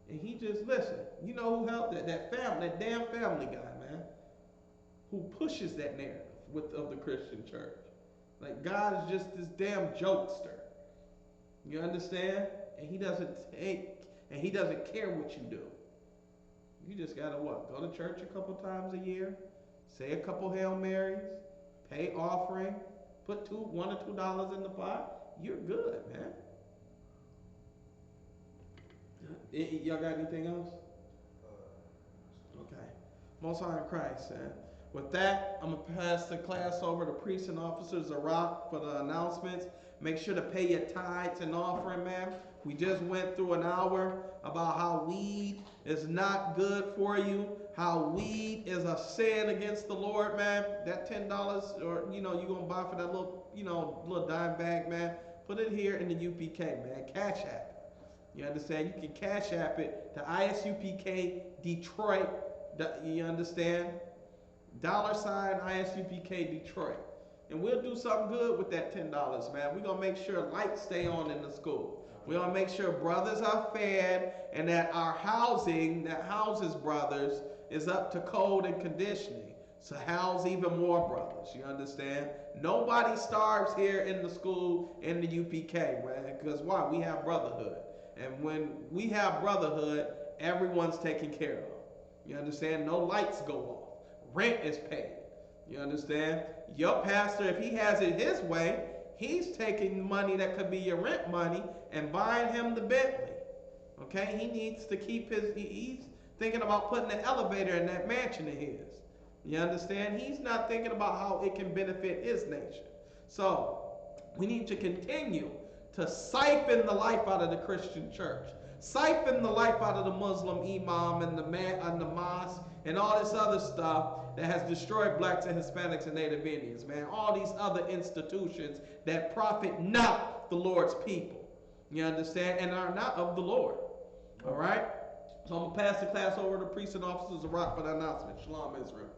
and he just, listen, you know who helped that family, that damn family guy, man, who pushes that narrative of the Christian church. Like God is just this damn jokester. You understand? And he doesn't care what you do. You just gotta what? Go to church a couple times a year, say a couple Hail Marys, pay offering, put $1 or $2 in the pot. You're good, man. Y'all got anything else? Okay. Most High in Christ, man. With that, I'm going to pass the class over to priests and officers of Rock for the announcements. Make sure to pay your tithes and offering, man. We just went through an hour about how weed is not good for you, how weed is a sin against the Lord, man. That $10 or, you're going to buy for that little dime bag, man. Put it here in the UPK, man. Cash App it. You understand? You can Cash App it to ISUPK Detroit. You understand? $, ISUPK Detroit. And we'll do something good with that $10, man. We're going to make sure lights stay on in the school. We're going to make sure brothers are fed and that our housing that houses brothers is up to code and conditioning. So house even more brothers. You understand? Nobody starves here in the school in the UPK, man. Because why? We have Brotherhood. And when we have Brotherhood, everyone's taken care of. You understand? No lights go off. Rent is paid. You understand? Your pastor, if he has it his way, he's taking money that could be your rent money and buying him the Bentley. Okay? He needs to keep he's thinking about putting an elevator in that mansion of his. You understand? He's not thinking about how it can benefit his nation. So, we need to continue to siphon the life out of the Christian church. Siphon the life out of the Muslim imam and the mosque and all this other stuff that has destroyed blacks and Hispanics and Native Indians, man. All these other institutions that profit not the Lord's people. You understand? And are not of the Lord. All right? So I'm going to pass the class over to priests and officers of Rock for the announcement. Shalom, Israel.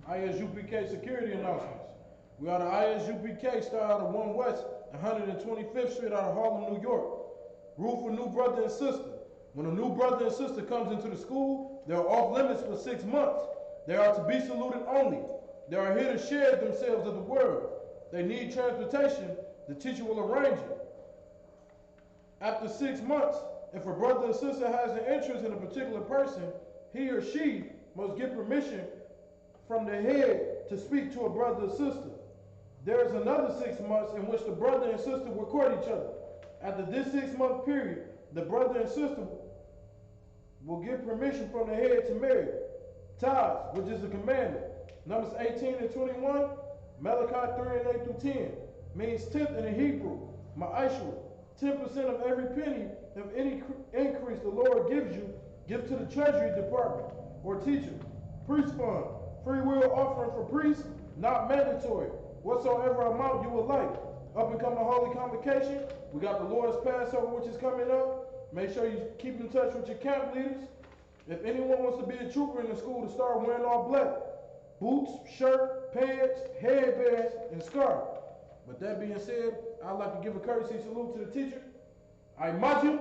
ISUPK security announcements. We are the ISUPK, start out of 1 West, 125th Street out of Harlem, New York. Rule for new brother and sister. When a new brother and sister comes into the school, they are off limits for 6 months. They are to be saluted only. They are here to share themselves of the word. They need transportation. The teacher will arrange it. After 6 months, If a brother or sister has an interest in a particular person, he or she must get permission from the head to speak to a brother or sister. There is another 6 months in which the brother and sister will court each other. After this 6-month period, the brother and sister will get permission from the head to marry. Tithes, which is a commandment. Numbers 18 and 21, Malachi 3 and 8 through 10, means tenth in the Hebrew, ma'ashra, 10% of every penny of any increase the Lord gives you, give to the treasury department or teacher. Priest fund, free will offering for priests, not mandatory. Whatsoever amount you would like. Up and coming holy convocation, we got the Lord's Passover, which is coming up. Make sure you keep in touch with your camp leaders. If anyone wants to be a trooper in the school, to start wearing all black. Boots, shirt, pants, headbands, and scarf. With that being said, I'd like to give a courtesy salute to the teacher. I Majim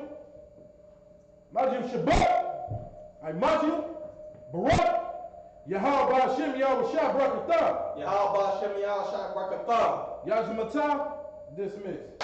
Shabbat, I Majim Barak, Yahweh Hashem Yahweh Shah Brakatah. Yahweh Shem Yahweh Shai Barakatah. Yajimata, dismissed.